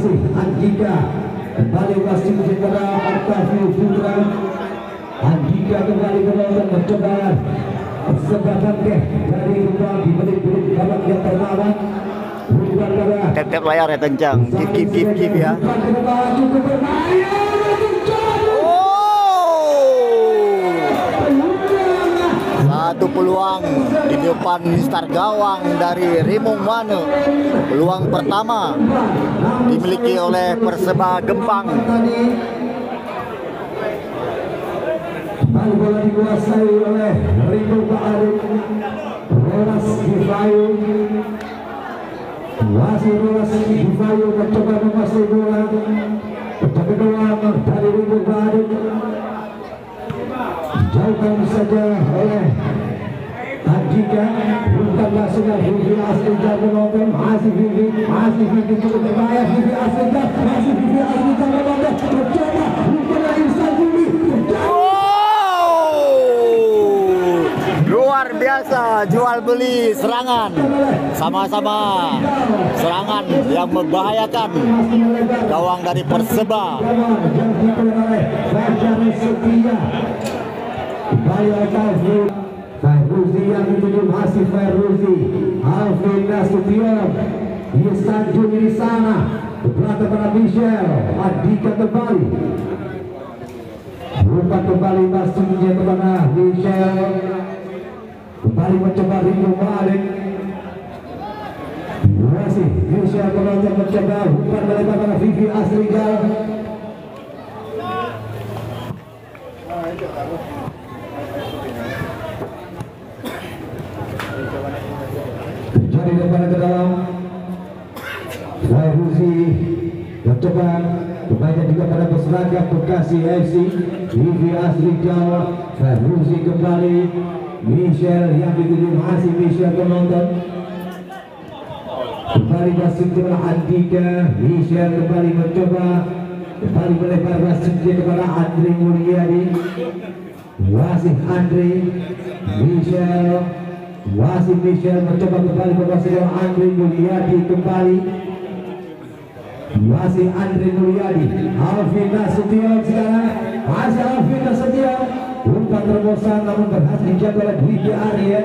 masih Andika kembali masih kepada Octavio Putra. Andika kembali mencoba kesempatan dari Rubal di menit-menit babak yang pertama. Tap layar ya kencang, give ya. Satu peluang di depan Mister Gawang dari Rimong Mane. Peluang pertama dimiliki oleh Perseba Gempang. Bola dikuasai oleh Rimong Mane. Rolas Givayo. Masih Rolas Givayo mencoba menguasai bola. Kedua dari Rimong Mane. Jauhkan saja oleh Andika. Bukanlah sudah Vivi Asrija menonton. Masih Vivi cukup berbahaya. Vivi Asrija menonton. Mencoba bukanlah Ihsan Juli. Luar biasa jual beli serangan, sama-sama serangan yang membahayakan gawang dari Perseba. Fahruzi yang dituju masih Fahruzi. Alvin Nasution. Ihsan Juli di sana. Berlatih pada Michel. Andika kembali. Umpan kembali masuknya kepada Michel. Kembali mencoba Rimong Mane. Masih Michel kembali mencoba umpan melebar pada Vivi Asrija. Jadi depan ke dalam. Fahruzi mencoba kembali juga pada berseragam Bekasi FC. Vivi Asrija. Fahruzi kembali. Michel yang dituju masih Michel penonton. Kembali masuk kepada Andika. Michel kembali mencoba. Kembali melebar masuknya kepada Andre Mulyadi. Masih Andre. Michel. Masih Michel mencoba kembali menguasai Andre Mulyadi kembali. Masih Andre Mulyadi. Alvin Nasution sekarang. Masih Alvin Nasution. Umpan terobosan namun berhasil dijaga oleh Dwi Arya.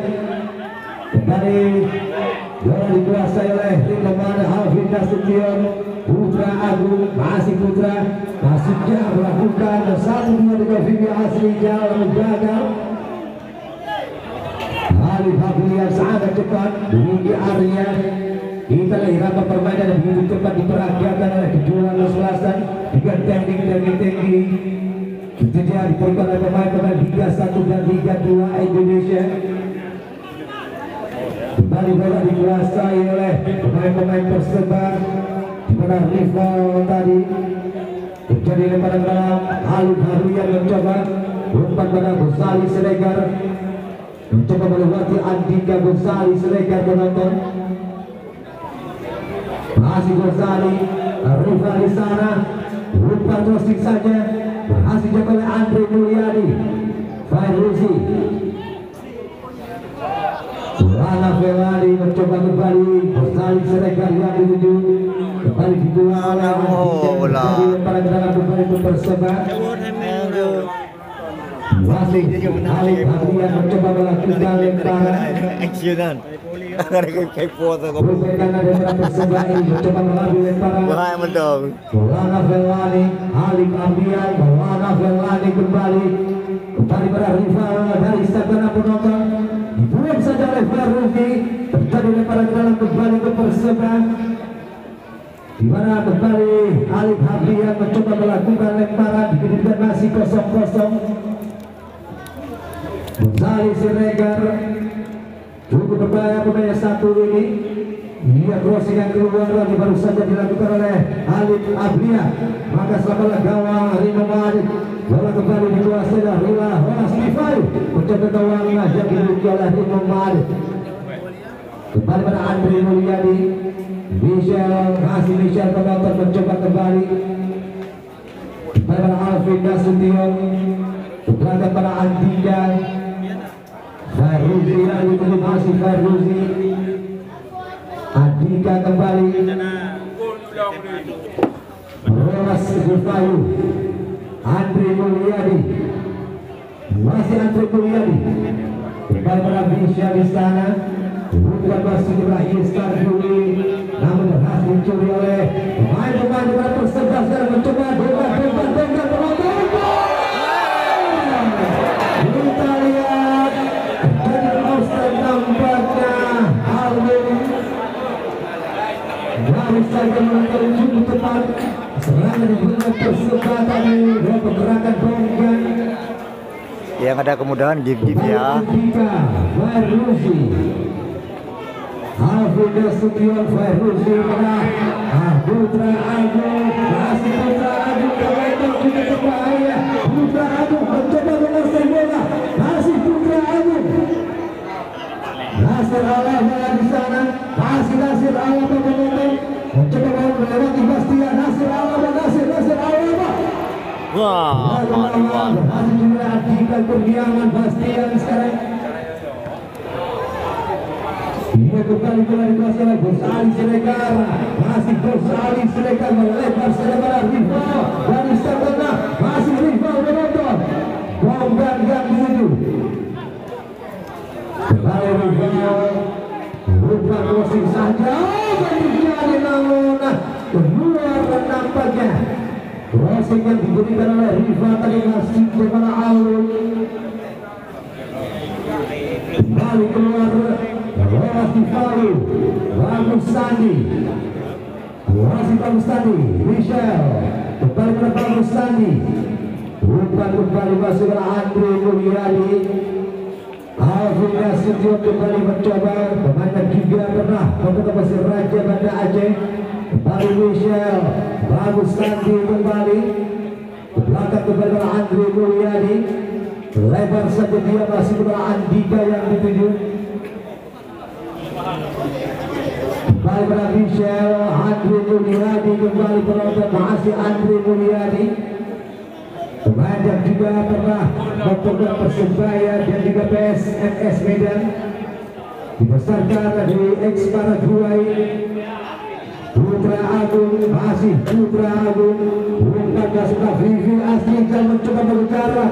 Kembali bola dikuasai oleh Rimong Mane. Alvin Nasution. Putra Agung. Masih Putra. Masuknya melakukan 1-2 dengan Vivi Asrija lalu gagal. Alif Hablian sangat cepat. Dwi Arya. Kita lihat irama permainan yang begitu cepat diperagakan oleh kejuaraan kesebelasan dengan teknik tinggi. Itu dia diperlukan oleh pemain-pemain Liga 1 dan Liga 2 Indonesia. Kembali bola dikuasai oleh pemain-pemain Perseba. Di mana rival tadi terjadi lemparan dalam. Alif Hablian mencoba umpan pada Gonzali Siregar. Mencoba melewati Andika. Gonzali Siregar menonton. Masih Gonzali. Rival di sana. Umpan crossing saja. Berhasil dijaga oleh Andre Mulyadi. Fahruzi. Rana Felani mencoba kembali. Gonzali Siregar yang dituju. Kembali dibuang oleh Andika. Jadi pada dalam kembali ke Perseba. Masih Alif Hablian mencoba melakukan lemparan. Actionan. Kayak foto kok. Perseba ini mencoba mengambil lemparan. Wah, mendong. Maulana Felani. Alif Hablian. Maulana Felani kembali pada rival dari Sagana penonton. Dibuang saja oleh Fahruzi. Terjadi lemparan dalam kembali ke Perseba. Di mana kembali Alif Hablian mencoba melakukan lemparan. Dikemudian masih 0-0. Gonzali Siregar cukup berbahaya pemain satu ini. Ia crossing yang keluar lagi baru saja dilakukan oleh Alif Hablian. Maka selamatlah gawang Rimong Mane. Bola kembali dikuasai oleh Rolas Givayo. Mencoba gawang yang dimiliki oleh Rimong Mane. Kembali pada Andre Mulyadi. Michel. Masih Michel penonton mencoba kembali. Kembali pada Alvin Nasution. Berangkat pada Andika. Fahruzi yang dituju masih Fahruzi. Andika kembali. Rolas Gulfayu, Andre Mulyadi, masih Andre Mulyadi. Kembali pada Bisha di sana. Bukan masih berakhir start Juli, namun berhasil dicuri oleh pemain-pemain yang berserta sekarang mencoba penonton. Kita lihat dari Australia nampaknya Alvin baru saja menuju tepat serangan yang benar tersebut tadi dan pergerakan Bonggan yang ada kemudahan gip-gip ya. Fairuzi Alvin Sution Fairuzi pada Putra Agung, masih Putra Agung kebetulan kita berbahaya. Putra Agung mencoba menguasai bola, masih Putra Agung. Nasir Allah di sana, masih Nasir Allah menonton, mencoba melewati Bastian. Nasir Allah, Nasir Allah. Wah, mantap. Masih juga Dika Kurniawan Bastian sekarang. Ia kembali dikuasai oleh Gosali Siregar, masih Gosali Siregar melebar selebar rival dari sana, masih rival menonton. Bonggan yang dituju. Kembali rival, lupa crossing saja, terjadi namun keluar nampaknya. Crossing yang diberikan oleh rival tadi masih kepada Alun. Kembali keluar. Rolas Divalu, bagus Sandi, masih bagus Sandi, Michel, kembali ke bagus Sandi, umpan kembali masuk ke Andre Mulyadi, Alvin Nasution kembali mencoba, pemain juga pernah membuka pasir Raja Banda Aceh, kembali Michel, bagus Sandi kembali, ke belakang kembali ke Andre Mulyadi, lebar saja dia masih ke Andika yang dituju. Kembali pada Michel, Andre Mulyadi kembali penonton masih Andre Mulyadi. Pemain yang juga pernah mempegang Persebaya dan juga PSMS Medan. Dibesarkan di X-Paraguay. Putra Agung, masih Putra Agung. Umpan sudah Vivi Asrijal mencoba berbicara.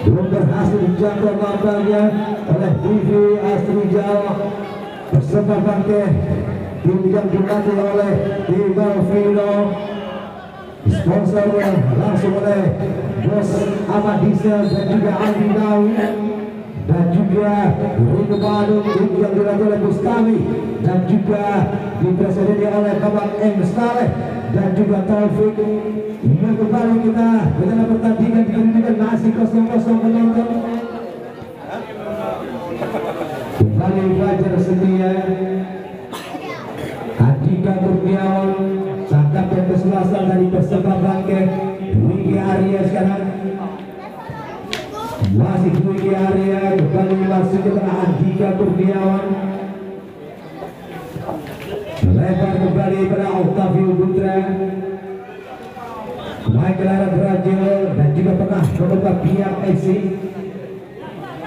Belum berhasil dijangkau gambarnya oleh Vivi Asrijal. Bersama bangke tim yang dilatih oleh Tigal Vino, sponsornya langsung oleh Bos Ahmad Diesel dan juga Aldi Nawi, dan juga Rindu Badung tim yang dilatih oleh Bustami, dan juga dipresiden oleh Kawan M. Saleh dan juga Taufik. Ini kembali kita dengan pertandingan dihentikan masih 0-0 penonton. Kembali Fajar Setia, Andika Kurniawan, sangkap yang ke-11 dari Perseba Bangke, Dwiki Arya sekarang. Masih Dwiki Arya, kembali masuk ke Andika Kurniawan. Lebar kembali pada Octavio Putra. Michael Ara Brazil dan juga pernah membuka pihak FC.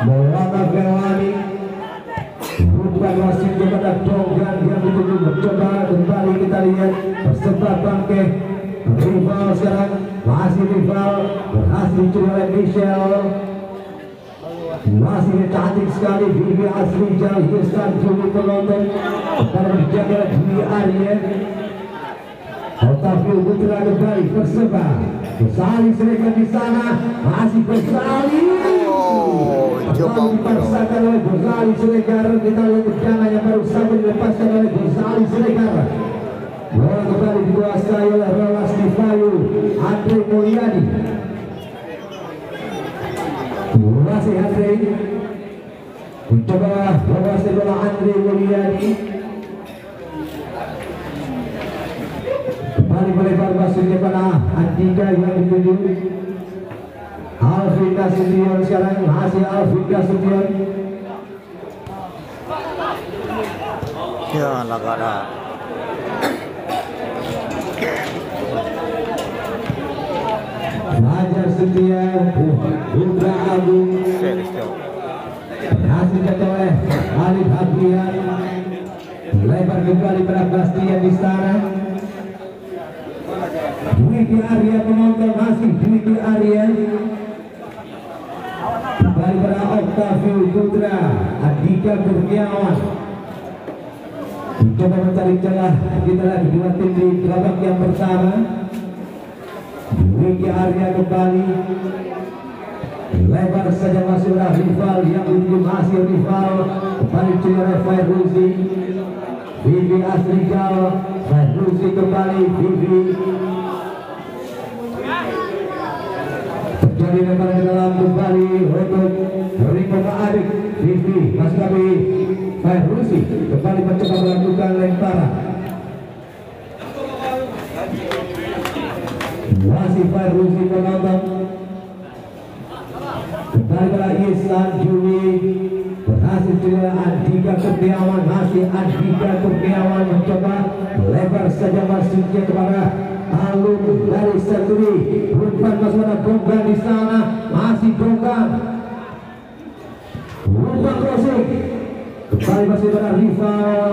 Maulana Velani. Bukan wasit kepada Donggan yang dituju mencoba kembali. Kita lihat Perseba Bangke rival sekarang, masih rival, berhasil dicuri oleh Michel, masih cantik sekali Vivi Asrijal, Hirstan Juli penonton karena dijaga oleh Dwi Arya. Otavio Putra kembali Perseba, Gosali Siregar di sana, masih Gosali. Dipaksakan oleh Gosali Siregar. Kita lihat tendangan yang baru saja dilepaskan oleh Gosali Siregar. Bola kembali dikuasai oleh Rolas Divalu, Andre Mulyadi. Masih Andre mencoba menguasai bola. Andre Mulyadi kembali melebar masuknya pada Andika yang dituju. Alvin Nasution sekarang, masih Alvin Nasution. Ya, lagara. Fajar Setia, Putra Agung, berhasil jatuh oleh Alif Habian. Lebar kembali pada Bastian di sana. Dwiki Arya penonton masih Dwiki Arya. Kembali pada Octavio Putra, Andika Kurniawan. Coba mencari celah, kita lagi dua tim di babak yang pertama. Dwiki Arya kembali. Lebar saja masih ada rival yang masih rival. Kembali oleh Fairuzi. Vivi Asrijal, Fairuzi kembali. Vivi terjadi lebar ke dalam kembali untuk Riko Ma'arif. Vivi masih kami Fairuzi kembali mencoba melakukan lemparan. Masih Fairuzi penonton. Kembali pada Ihsan Juli, berhasil juga Andika Kurniawan. Masih Andika Kurniawan mencoba lebar saja masuknya kepada Alun dari Senturi. Umpan masuk pada Gonggang di sana, masih Gonggang. Umpan crossing, kembali masih pada rival.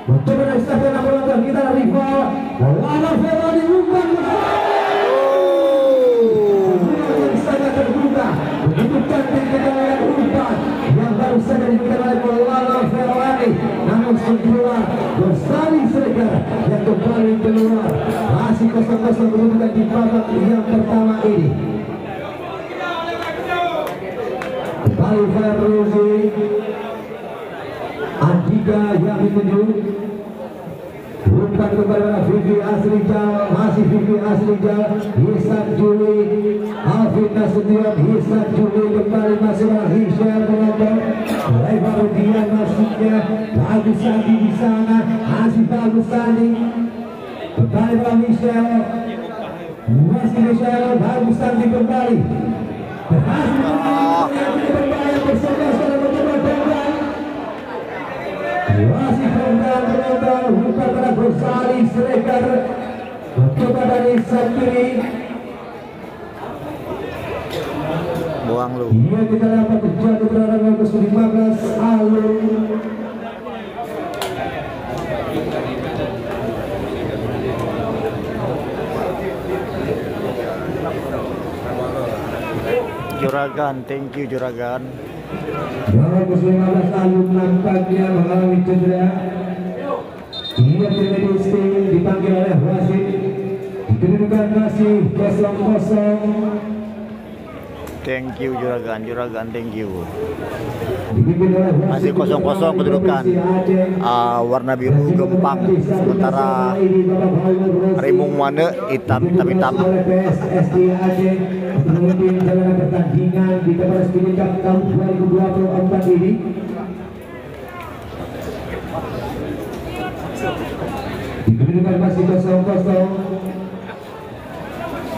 Mencoba dari stadion penonton kita rival. Lawan Ferrari umpan. Begitu cantik kita umpan yang baru saja diberikan oleh Maulana Ferrari, namun segera Gosali Siregar yang kembali keluar. Masih 0-0 menunjukkan di babak yang pertama ini. Kembali Fairuzi, Andika yang ditunjuk. Umpan kembali pada Vivi Asrijal, masih Vivi Asrijal. Ihsan Juli, Alvin Nasution. Ihsan Juli kembali masih pada Hisham penonton. Lebar dia masuknya. Bagus Sandi di sana, masih bagus Sandi. Kembali pada Michel, masih Michel. Bagus Sandi kembali. Berhasil kembali bersama sekarang mencoba kembali. Masih kembali penonton. Umpan pada Gosali Siregar. Mencoba dari Sakiri. Buang lu. Ia kita dapat terjadi berada nomor 15 Alun. Juragan, thank you Juragan. Nomor 15 Alun nampaknya mengalami cedera. Ia termedis dipanggil oleh wasit. Kedudukan masih 0-0. Thank you Juragan, Juragan, thank you. Masih 0-0 kedudukan. Warna biru Gempang, sementara Rimung Wane hitam. Memimpin jalannya pertandingan di Kepala Speedy Cup tahun 2024 ini. Kedudukan masih 0-0.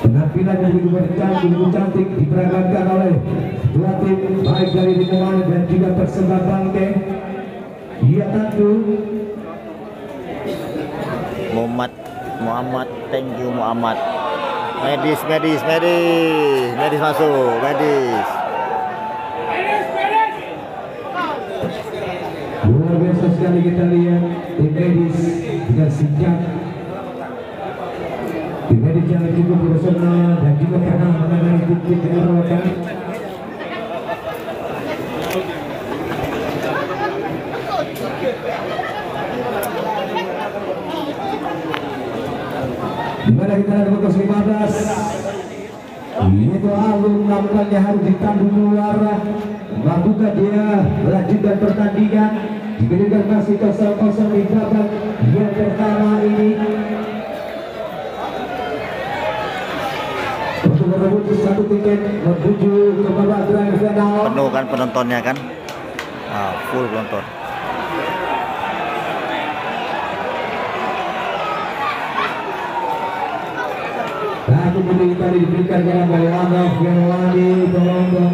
Penampilan yang begitu cantik diperagakan oleh dua tim, baik dari Lingkungan dan juga Persebaya Bangke. Ia tentu Muhammad, thank you Muhammad. Medis masuk, medis. Luar biasa sekali kita lihat tim medis dengan sigap. Tim medis yang cukup profesional dan juga pernah menangani titik Eropa. Dimana kita ada nomor 15. Itu Alun nampaknya harus ditanduk keluar. Mampukah dia melanjutkan pertandingan? Dikedudukan masih 0-0 di babak yang pertama ini. Untuk merebut satu tiket menuju ke babak grand final. Penuh kan penontonnya kan? Full penonton. Satu menit tadi diberikan kepada Maulana Ferrari penonton.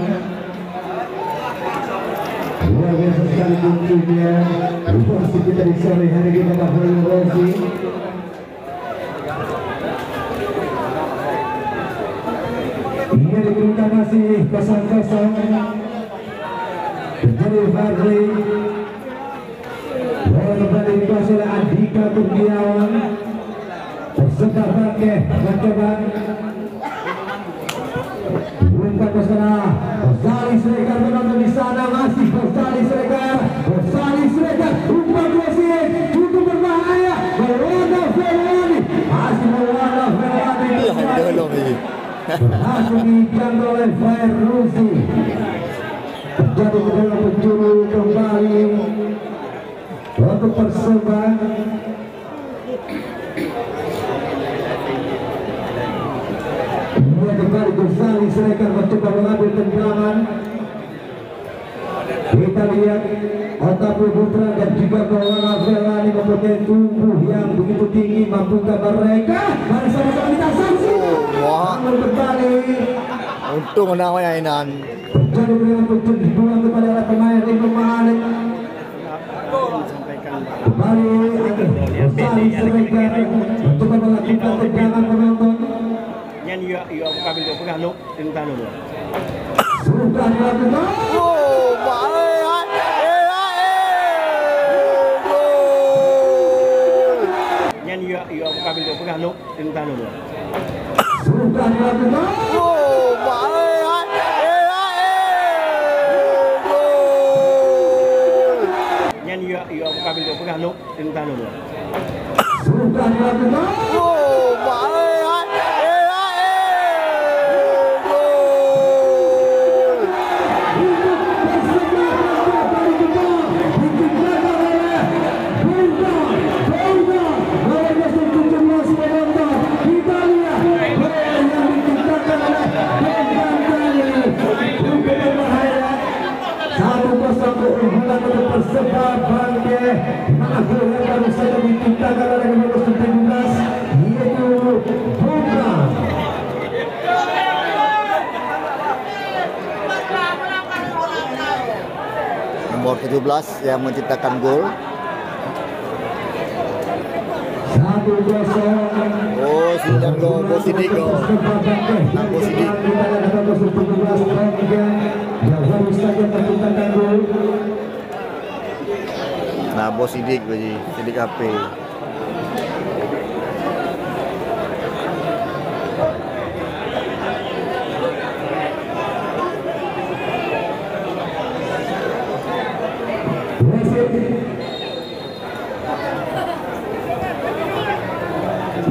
Luar biasa sekali tentunya. Informasi kita di sore hari ini Bapak Holil Rosi. Ini dikedudukan masih 0-0. Terjadi Fadli. Bola kembali Kurniawan tersebar pakai mencoba bukan ke sana. Ghazali Siregar menonton di sana, masih Ghazali Siregar umpan wasit cukup berbahaya melawan Ferwani, masih melawan Ferwani berhasil dijangkau oleh Fairuzi. Terjadi kendala penjuru kembali untuk Perseba. Dia kembali Ghazali Siregar mencoba mengambil tendangan. Kita lihat Otavio Putra dan juga Maulana Ferwani mempunyai tubuh yang begitu tinggi, mampukah mereka? Mari sama-sama kita saksikan. Namun kembali Untung menang mainan. terjadi dengan penjuru dibuang kepada arah pemain Riko Malik. Kembali Ghazali Siregar mencoba melakukan tendangan penonton. Nhanh yêu kabel của Hà Nội chúng ta được. Sudah dilakukan. Nhanh yêu kabel của Hà Nội chúng ta được. Sudah dilakukan. Nhanh yêu kabel của Hà Nội chúng ta được. Sudah dilakukan. Perseba Bangke mana gol yang baru saja diciptakan oleh nomor 17 yaitu Bunda. Nomor 17 yang menciptakan gol. 1-0. Oh, sudah gol Bosidik gol. Nah, Bosidik. Yang baru saja menciptakan gol. Nah, Bosidik biji, Sidik HP.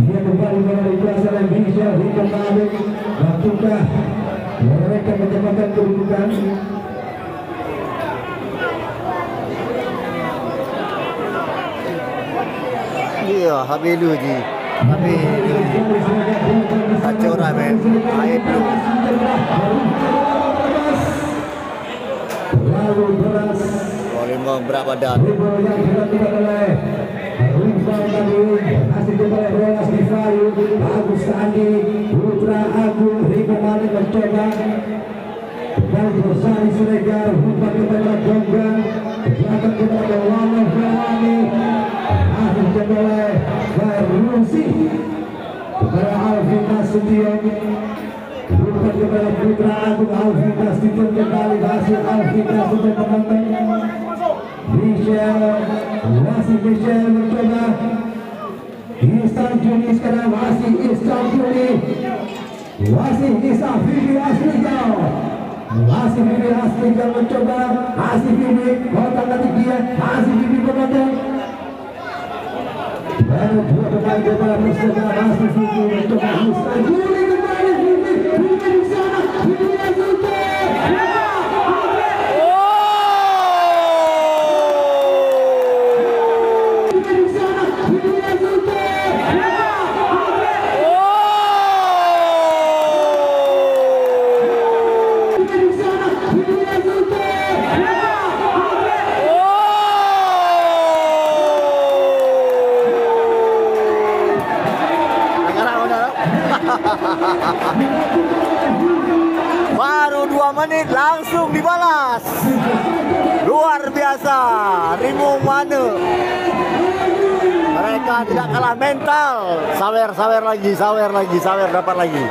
Dia kembali mengenai kuasa dan bisa kembali lakukan mereka menyamakan kedudukan. Iya, Habilu ji. Habilu ji. Kacau lah men. Air belum. Lalu beras. Boleh mau berat badan. Yang dilakukan oleh Rizal tadi masih oleh Rolas Divayu, Agus Sandi, Putra Agung, Riko Malik mencoba dan Ghazali Siregar umpan kepada Gonggang, belakang kepada Maulana Ferwani, masih dicoba oleh Fairuzi kepada Alvin Nasution, umpan kepada Putra Agung, Alvin Nasution kembali hasil Alvin Nasution menonton. Michel mencoba Ihsan Juni sekarang masih Ihsan Juni masih Ihsan Vivi Asligal masih Vivi Asligal mencoba masih Vivi kotak nanti dia masih Vivi penonton baru dua pemain kepada Perseba masih Vivi mencoba Ihsan Juni kembali Vivi di sana Vivi Asligal. Baru 2 menit langsung dibalas. Luar biasa. Rimung Mane. Mereka tidak kalah mental. Sawer lagi, dapat lagi.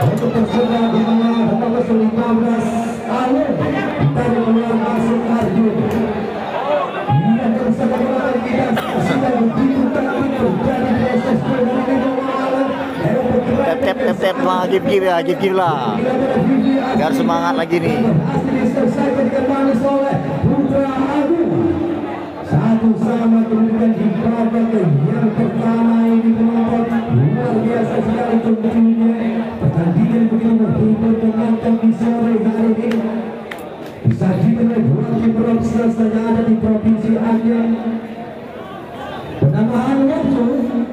Untuk Perseba 15 Alun dari keluar masuk Arjun. Ia berusaha kembali kita sudah begitu tapi terjadi proses dari Alun. Tep lah, gip lah. Biar semangat lagi nih. Diselesaikan kembali oleh Putra Agung. Satu sama kemudian di babak yang pertama ini penonton luar biasa sekali tentunya. Pertandingan begitu menghibur penonton di sore hari ini. Disajikan oleh dua tim profesional yang ada di Provinsi Aceh. Penambahan waktu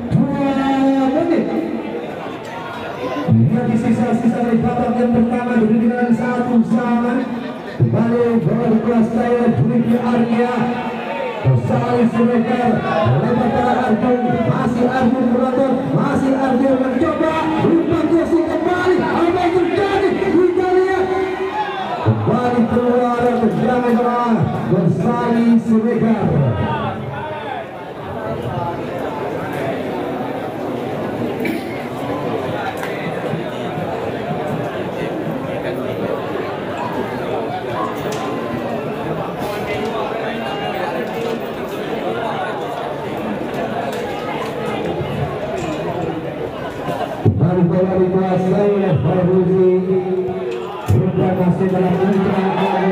2 menit. Hingga di sisa-sisa dari babak yang pertama diberikan 1 sama. Kembali bola di kelas saya Dwi Arya. Salih Siregar lewat para Arjun, masih Arjun menonton, masih Arjun mencoba umpan crossing kembali. Apa yang terjadi? Kita lihat kembali keluar tendangan bola Salih Siregar. Bola dikuasai oleh Farhuzi. Umpan masih dalam lingkaran.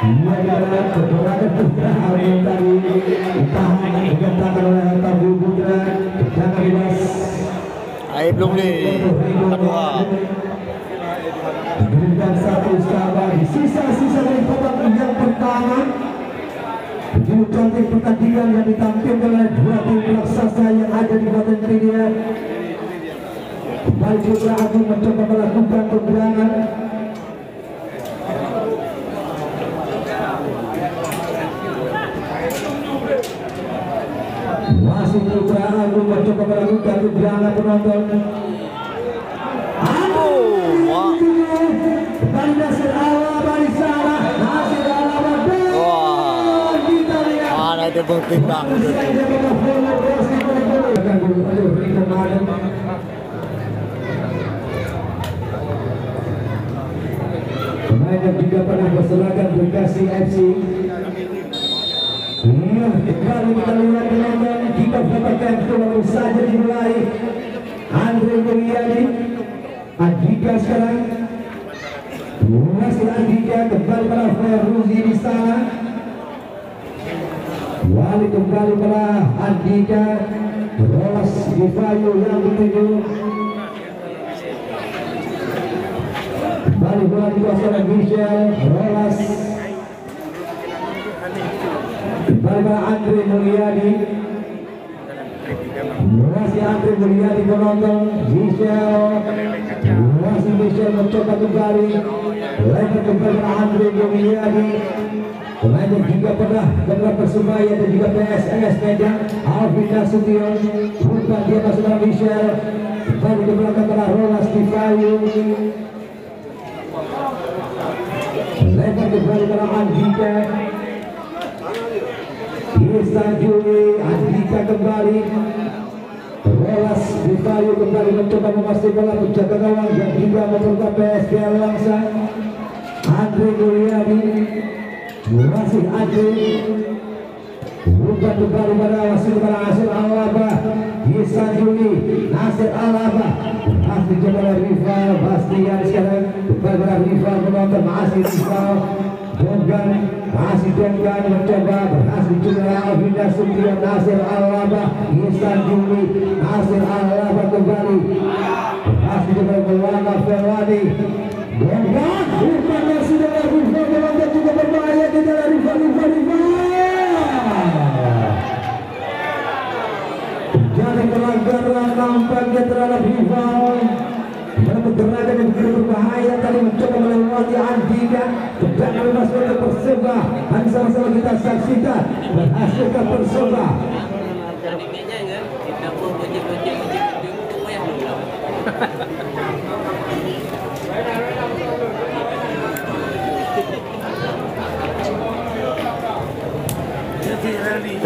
Ia adalah keberadaan tendangan dari ditahan digantakan oleh Tabu Putra. Tendangan bebas. Air belum nih. Kedua. Diberikan 1 sama di sisa-sisa dari babak yang pertama. Begitu cantik pertandingan yang ditampilkan oleh dua tim raksasa yang ada di Badan Media. Kembali Putra Agung mencoba melakukan tendangan. Masih Putra Agung mencoba melakukan tendangan penonton. Kembali Nasir Alaba di sana. Nasir Alaba. Mana itu bertimbang. Pemain yang juga pernah berseragam Bekasi FC. Iya, kembali kita lihat penonton kita dapatkan baru saja dimulai. Andre Mulyadi, Andika sekarang. Masih Andika kembali pada Farhuzi di sana. Wali kembali pada Andika. Rolas Divayo yang dituju. Kembali bola dikuasai oleh Michel Rolas. Kembali pada Andre Mulyadi. Masih Andre Mulyadi penonton. Masih Michel mencoba kembali. Lepas kembali pada Andre Mulyadi. Pemain yang juga pernah Persebaya dan juga PSS Medan, Alvin Nasution. Umpan dia masuk pada Michel. Kembali ke belakang pada Rolas Divayo. Lepas kembali pada Andika. Ihsan Juli, Andika kembali. Rolas Divayo kembali mencoba memastikan bola penjaga gawang yang juga membuka PSPL langsung. Andre Mulyadi. Masih Andre. Umpan kembali pada Nasir Alaba. Ihsan Juli, Nasir Alaba. Masih coba oleh rival Bastian sekarang. Kembali pada rival penonton. Masih rival Donggan. Masih Donggan mencoba. Berhasil juga Alvin Nasution. Nasir Alaba. Ihsan Juli, Nasir Alaba kembali. Berhasil juga Melwana Ferwani. Donggan. Umpannya sudah rival penonton juga berbahaya di dalam rival. Jadi pelanggaran nampaknya terhadap rival. Pergerakan yang begitu berbahaya tadi mencoba melewati Andika. Tendangan bebas untuk Perseba. Mari sama-sama kita saksikan. Berhasilkan Perseba.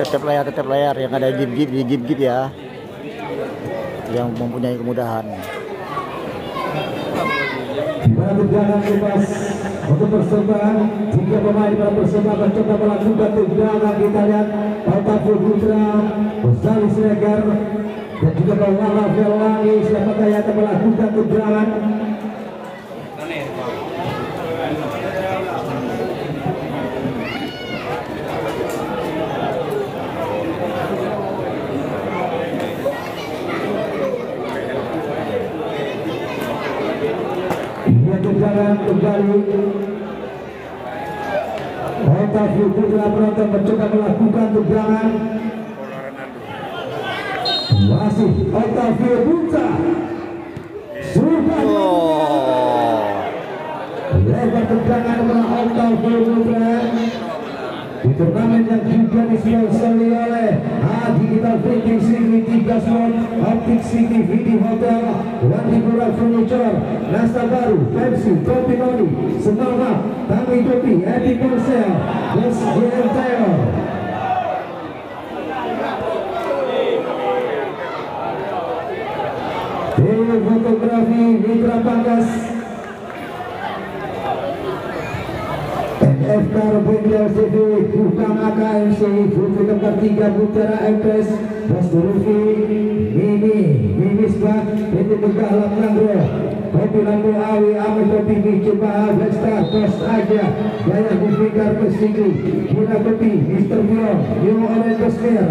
Tetap layar yang ada gip ya, yang mempunyai kemudahan. tendangan bebas untuk persembahan. Tiga pemain para persembahan mencoba melakukan tendangan. Kita lihat Otavio Putra, Gonzali Siregar dan juga Maulana Velani. Siapakah yang akan melakukan tendangan? Tendangan kembali. Otavio Putra penonton mencoba melakukan tendangan. Masih Otavio Putra. Sudah lebar tendangan oleh Otavio Putra. Di turnamen yang juga disponsori oleh Digital Printing City, 3 slot, Optic City, Vidi Hotel, Wandipura Furniture, Nasta Baru, Pepsi, Kopi Noni, Semangat, Tami Kopi, Epic Ponsel, Bos JM Taylor. Tim fotografi Mitra Pangkas, FK Robinda LCD, Bukan AKMC, Putri Kembar 3 Mutiara Empress, Bos Rufi, Mimi Sbak, PT Megah Lapnandro, Kopi Lampu Awi, Ame Kopi Micoba, Blackstar, Bos Aja, Jaya Bufikar Pesiki, Gina Kopi, Mr. Bion, New Orange Bosmer,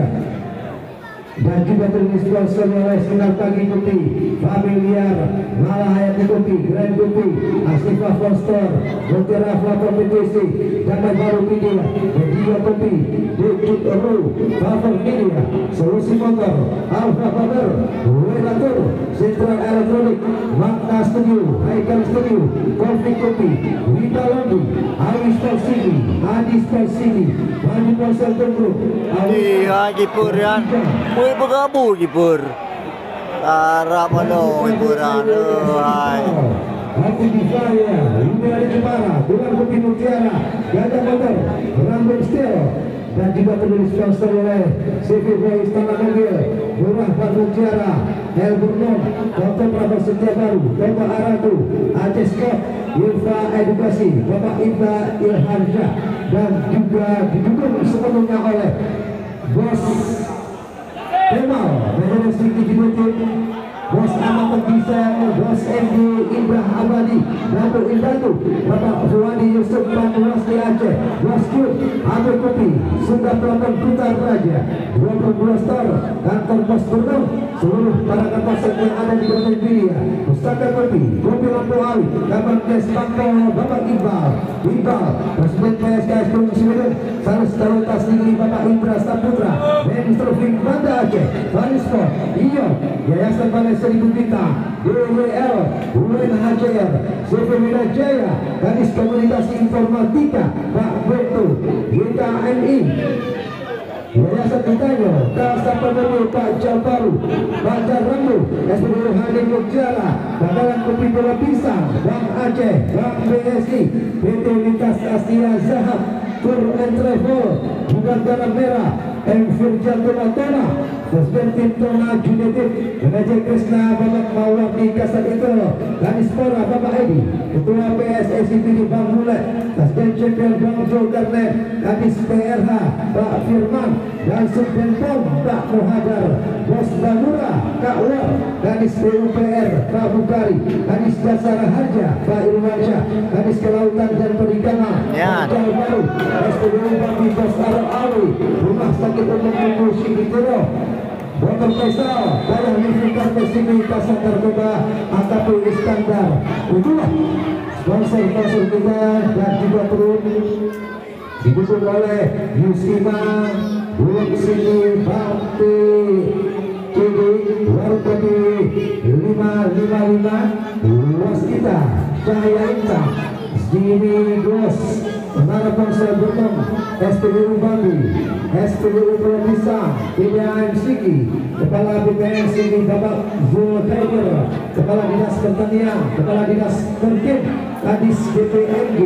dan juga terdisponsor oleh Sinar Pagi Kopi, Familiar, Malahayati Kopi, Grand Kopi, Asifah Foster, Mutiara Flapor PTC, Damai Baru Media, Media Kopi, Dikit Ru, Buffer Media, Solusi Motor, Alfa Power, Welatur, Central Elektronik, Makna Studio, Haikal Studio, Kopi Kopi, Wita Londi, Awi Sport City, Adi Sport City, Maju Ponsel Tunggu, Iya, Gipur yan. Uy, pagabu, Gipur. Harap ano, hiburan. Ay. Hati Divaya, ini ada Cemara, dengan Kopi Mutiara, Gajah Motor, Rambut Steel, dan juga terdisponsor oleh CV Boy Istana Mobil, Murah Pak Mutiara, El Burnon, Toto Prabowo Setia Baru, Bapak Aratu, Aceh Scott, Ilva Edukasi, Bapak Ibra Ilharja, dan juga didukung sepenuhnya oleh Bos Kemal, Manajer Siki Jibutin, Bos Amat Terbisa, Bos MD Indah Abadi, Datuk Indatu, Bapak Fuadi Yusuf Panuas di Aceh, Bos Kut, Amir Kopi, Sunda Pelabuhan Putar Raja, 22 Star, Kantor Pos Bernam, seluruh para kantor yang ada di Kota India, Pustaka Kopi, Kopi Lampu Awi, Kabar Des Pangkal, Bapak Iqbal, Presiden PSKS Provinsi Medan, Salah Tarutas Tinggi Bapak Indra Saputra, Minister Fink Banda Aceh, Sport, Ion, Yayasan Balai Seribu Bintang, DWL, UNHCR, CV Jaya, Gadis Komunikasi Informatika, Pak Beto, YKMI, Yayasan Bitanyo, Kasa Peneru, Pak Jabaru, Pak Jarambu, SPBU Hadir Yogyakarta, Bakalan Kopi Bola Pisang, Bank Aceh, Bank BSI, PT Lintas Asia Zahab, Tour and Travel, Bukan Garam Merah, M. Firjan Tomatona, Presiden Tim Tona United, Manajer Krishna, Bapak Mawati Kasat itu, Kanispora, Bapak Edi, Ketua PSSI di Bang Mulet, Presiden Champion Bang Zulkarnain, Kadis PRH, Pak Firman, dan Subden POM, Pak Muhadar, Bos Banura, Kak War, Kadis PUPR, Pak Bukari, Kadis Jasara Harja, Pak Irwansyah, Kadis Kelautan dan Perikanan, Pak Jawa Baru, SPBU Bagi Bos Arab Awi, Rumah Sakit Umum Musik Ditero, Dr. Faisal, Daya Unifikar Pesimi, Kasar Narkoba, AKP Iskandar. Itulah sponsor-sponsor kita dan juga turun didukung oleh Yusima, Bulog Sini, Bakti, Kini, Warung Kopi 555, Waskita, Cahaya Intang, Sini Gos, Menara Ponsel Bertong, SPBU Bambi, SPBU Pulau Pisang, PDAM Siki, Kepala BPN Sini Bapak Zul Tiger, Kepala Dinas Pertanian, Kepala Dinas Perkin, Kadis BPNG,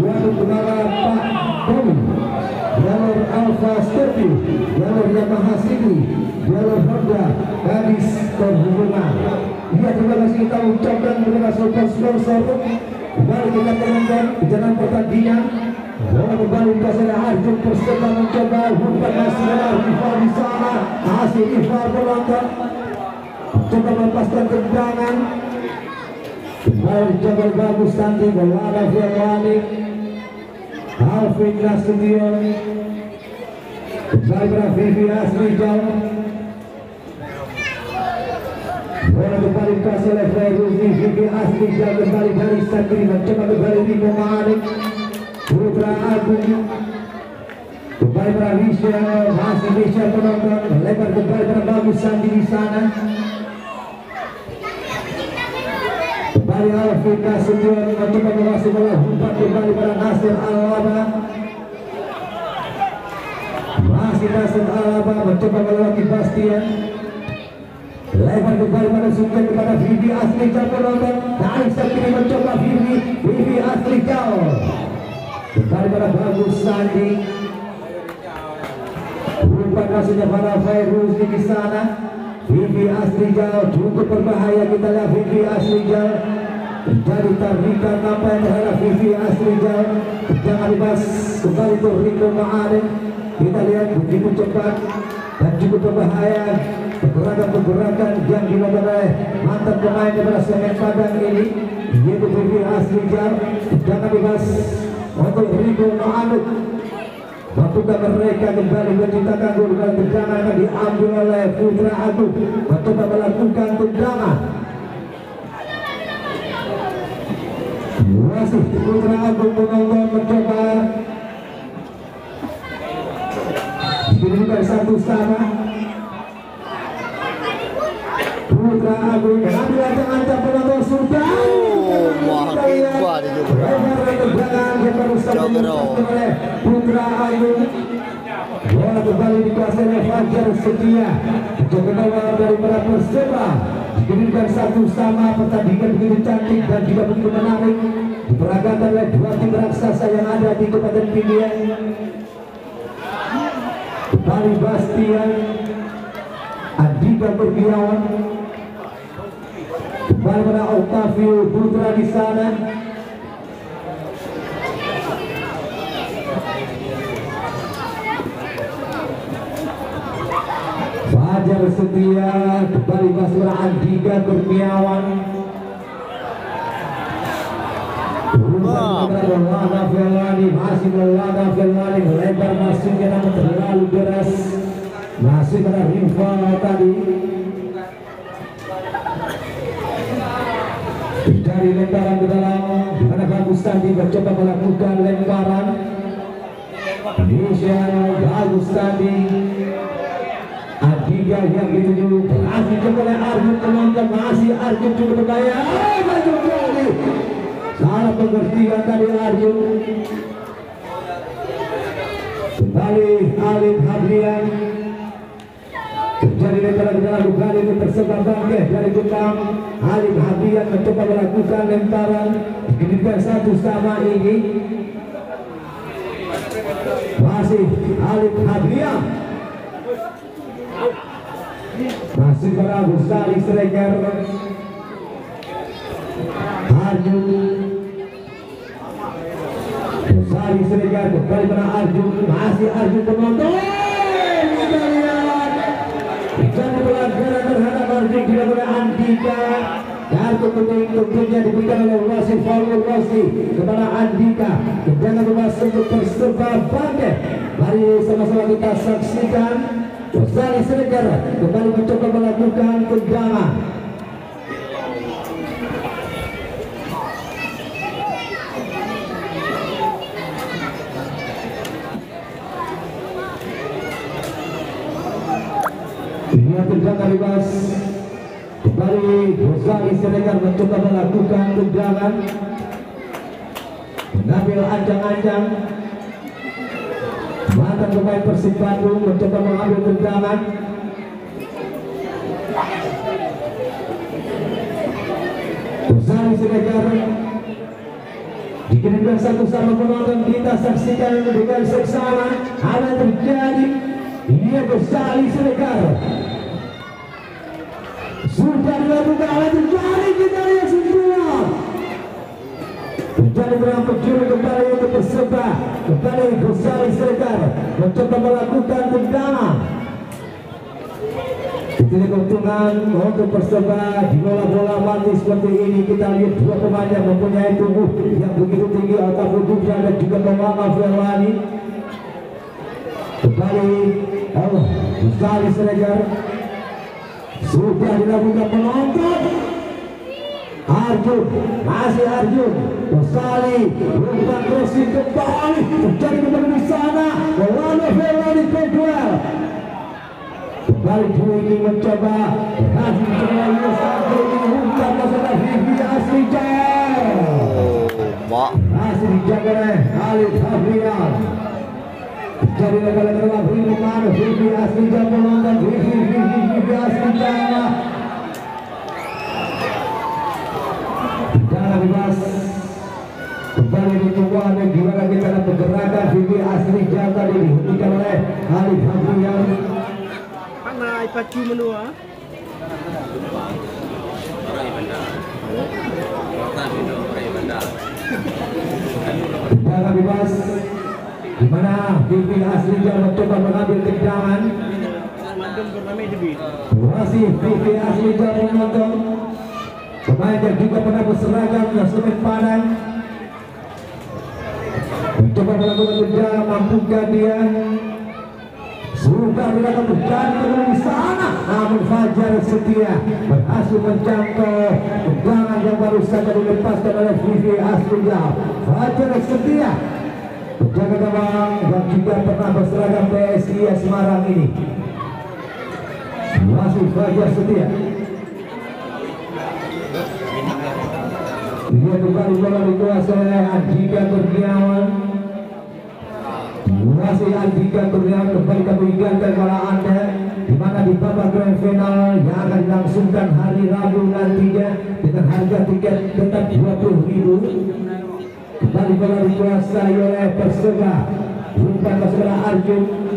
Waduk Kepala Pak Tommy, Jalur Alfa Scorpio, Jalur Yamaha Siki, Jalur Honda, Kadis Perhubungan. Ya, terima kasih kita ucapkan terima kasih sponsor Kembali kita penonton jalan pertandingan. Bola kembali dikuasai Arjun Perseba mencoba umpan masih ada Rival di sana. Masih Rival penonton coba melepaskan tendangan. Kembali dicoba bagus nanti Maulana Firmani, Alvin Nasution. Kembali pada Vivi Asrijal. Bola kembali dikuasai oleh Fairuz. Vivi Asrijal kembali dari Sakri mencoba kembali Riko Ma'arif. Putra Agung kembali pada Michel. Masih Michel penonton melebar kembali pada bagus Sandi di sana. Kembali Alvin Nasution mencoba menguasai bola, umpan kembali pada Nasir Al-Waba. Masih Nasir Al-Waba mencoba melewati Bastian. Lebar kembali pada Sungkai kepada Vivi Asrijal penonton. Dari Sakri mencoba Vivi Asrijal. Kembali pada bagus Sandi. Umpan kasihnya pada Fairuz di sana. Vivi Asrijal cukup berbahaya, kita lihat Vivi Asrijal dari tarikan apa yang terhadap Vivi Asrijal. Jangan dibahas kembali ke Riko Ma'arif. Kita lihat begitu cepat dan cukup berbahaya pergerakan-pergerakan yang dilakukan oleh mantan pemain daripada Semen Padang ini, yaitu Vivi Asrijal. Jangan dibahas untuk Riko Ma'arif. Waktunya mereka kembali menciptakan gol dan tendangan yang diambil oleh Putra Agung mencoba melakukan tendangan. Masih Putra Agung menonton mencoba diberikan satu sama. Putra Agung ambil ancang-ancang penonton sudah. Putra Agung. Bola kembali dikuasai oleh Fajar Setia. Kedua daripada Perseba diberikan satu sama. Pertandingan begitu cantik dan juga begitu menarik diperagakan oleh dua tim raksasa yang ada di Kabupaten Pilihan. Kembali Bastian, Andika Kurniawan. Kembali pada Octavio Putra di sana. Fajar Setia kembali masuk pada Andika Kurniawan. Maulana Firmani, masih Maulana Firmani melebar masuknya namun terlalu deras. Masih pada Rival tadi. Dari lemparan ke dalam, di mana bagus tadi mencoba melakukan lemparan. Michel bagus tadi. Andika yang dituju berhasil coba oleh Arjun penonton. Masih Arjun cukup berbahaya. Maju kembali. Salah pengertian tadi Arjun. Kembali Alif Hadrian. Terjadi lemparan ke dalam kembali itu tersebar bangkit dari Jepang. Alif Hadrian mencoba melakukan lemparan. Diberikan satu sama ini. Masih Alif Hadrian. Masih pada Gustali Striker. Arjun. Gustali Striker kembali pada Arjun. Masih Arjun penonton. Kita lihat. Jadi pelanggaran terhadap Arjun dilakukan oleh Andika. Kartu kuning tentunya diberikan oleh wasit Faulul Rossi kepada Andika. Tendangan bebas untuk Perseba Bangkit. Mari sama-sama kita saksikan. Gustali Striker kembali mencoba melakukan tendangan. Ini tendangan bebas. Kembali Gustali Striker mencoba melakukan tendangan. Mengambil ancang-ancang. Mantan pemain Persib Bandung mencoba mengambil tendangan. Gustali Striker dikirimkan satu sama penonton. Kita saksikan dengan seksama apa yang terjadi. Ini Gustali Striker sudah dilakukan oleh terjadi. Kita lihat semua Menjadi berang penjuru kembali untuk Perseba. Kembali Gosali Siregar mencoba melakukan tendangan. Ini keuntungan untuk Perseba di bola-bola mati seperti ini. Kita lihat dua pemain yang mempunyai tubuh yang begitu tinggi, otak tubuhnya dan juga Muhammad Firwani. Kembali Gosali Siregar sudah dilakukan penonton. Arjun, masih Arjun, Gosali, umpan crossing kembali, terjadi kembali di sana. Muhammad Firwani duel. Kembali Dwi mencoba berhasil kembali satu diungkap masalah Vivi Asrijan. Masih dijaga oleh Khalid Hafrian. Jadi lebar-lebar Vivi mana Vivi Asrijan menonton Vivi Asrijan. Jangan bebas. Kembali ditunggu ada gimana kita dapat pergerakan Vivi Asrijan tadi dihentikan oleh Khalid Hafrian. Mana ipacu menua? Tendangan bebas di mana Vivi Asrijan mencoba mengambil tendangan. Masih Vivi Asrijan menonton. Pemain yang juga pernah berseragam Semen Padang mencoba melakukan tendangan, mampukah dia? Sudah dilakukan tendangan di sana, namun Fajar Setia berhasil menjangkau tendangan yang baru saja dilepaskan oleh Vivi Asrijan. Fajar Setia penjaga gawang yang juga pernah berseragam PSIS Semarang ini. Masih Fajar Setia. Dia kembali bola dikuasai oleh Andika Kurniawan. Masih Andika Kurniawan kembali kami ingatkan kepada Anda di mana di babak grand final yang akan dilangsungkan hari Rabu nantinya dengan harga tiket tetap 20.000. Kembali bola dikuasai oleh Perseba. Umpan kepada Arjun.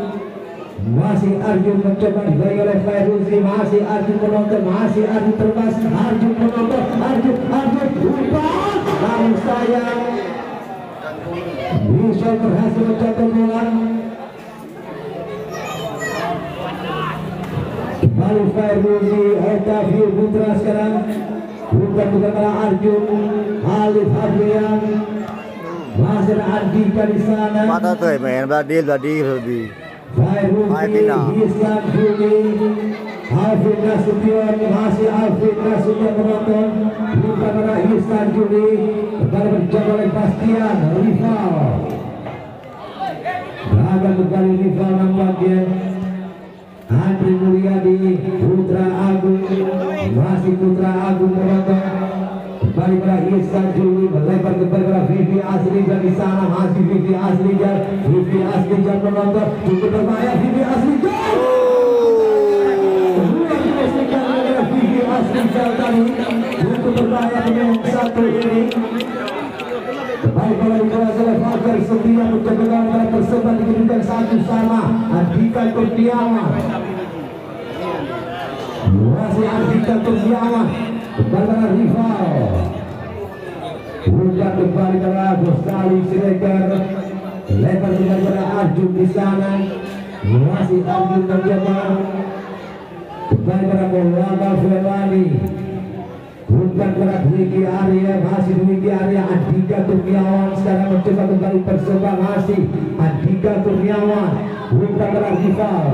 Masih Arjun mencoba diberi oleh Fairuzi. Masih Arjun menonton. Masih Arjun terbang. Arjun menonton. Arjun umpan. Namun sayang bisa berhasil mencetak bola. Kembali Fairuzi, Octavio Putra sekarang. Bukan kepada Arjun, Khalid Hafrian. Masih ada Andika di sana. Mata tuh main berarti. Fairuzi, Islam Juni, Alvin Nasution, masih Alvin Nasution menonton. Bukan kepada Islam Juni. Kembali berjaga oleh Bastian Rival. Akan kembali Rival nampaknya. Andri Mulyadi, Putra Agung, masih Putra Agung menonton. Kembali pada Ihsan Juli, melebar kembali pada Vivi Asrijan di sana. Masih Vivi Asrijan, Vivi Asrijan menonton. Cukup berbahaya Vivi Asrijan. Vivi Asrijan tadi cukup berbahaya dengan satu ini. Kembali bola dikuasai oleh Fajar Setia mencoba pada Perseba di kedudukan satu sama. Andika Kurniawan. Masih Andika Kurniawan. Kembali pada Rival. Bukan kembali pada Gosali Siregar. Lebar kembali pada Arjun di sana. Masih Arjun mencoba. Kembali pada Muhammad Firwani. Bukan pada Dwiki Arya, masih Dwiki Arya. Andika Kurniawan sekarang mencoba kembali Perseba. Masih Andika Kurniawan. Bukan pada Rival.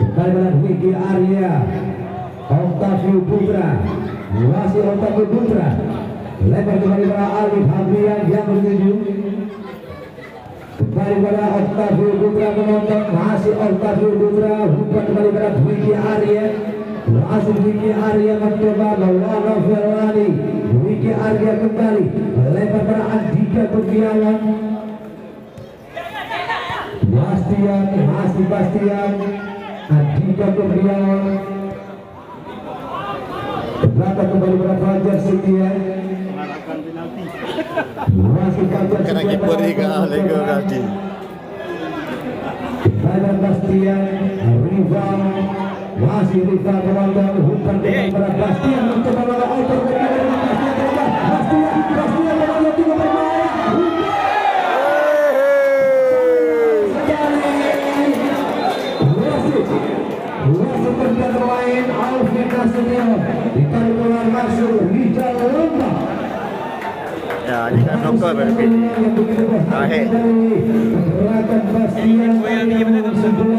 Kembali pada Dwiki Arya. Octavio Putra. Masih Octavio Putra. Lebar kembali pada Alif Hafrian yang menuju. Kembali pada Octavio Putra menonton. Masih Octavio Putra. Bukan kembali pada Dwiki Arya. Masih Dwiki Arya mencoba Maulana Firwani. Dwiki Arya kembali lebar pada Andika Kurniawan. Bastian, masih Bastian. Andika Kurniawan. Belakang kembali pada Fajar Setia. Masih Fajar Setia. Karena kiper juga Lego Gadi. Pada Bastian, Rival. Masih Rival menonton. Umpan pada Bastian mencoba pada Bastian. Ya, ini kan nongkrong berbeda. Akhir.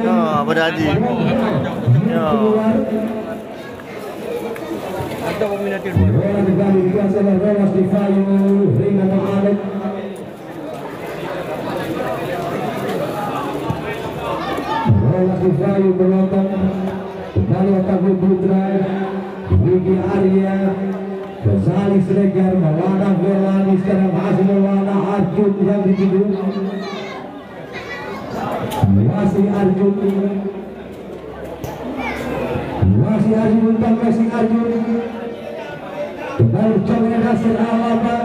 Oh, berarti. Ya. Ada peminat yang Kembali Otavio Putra, Wiki Arya, Gonzales Regar, Maulana Velani, sekarang masih Maulana Arjun yang dituju. Masih Arjun tentang Messi Arjun. Kembali coba Nasir Alaba,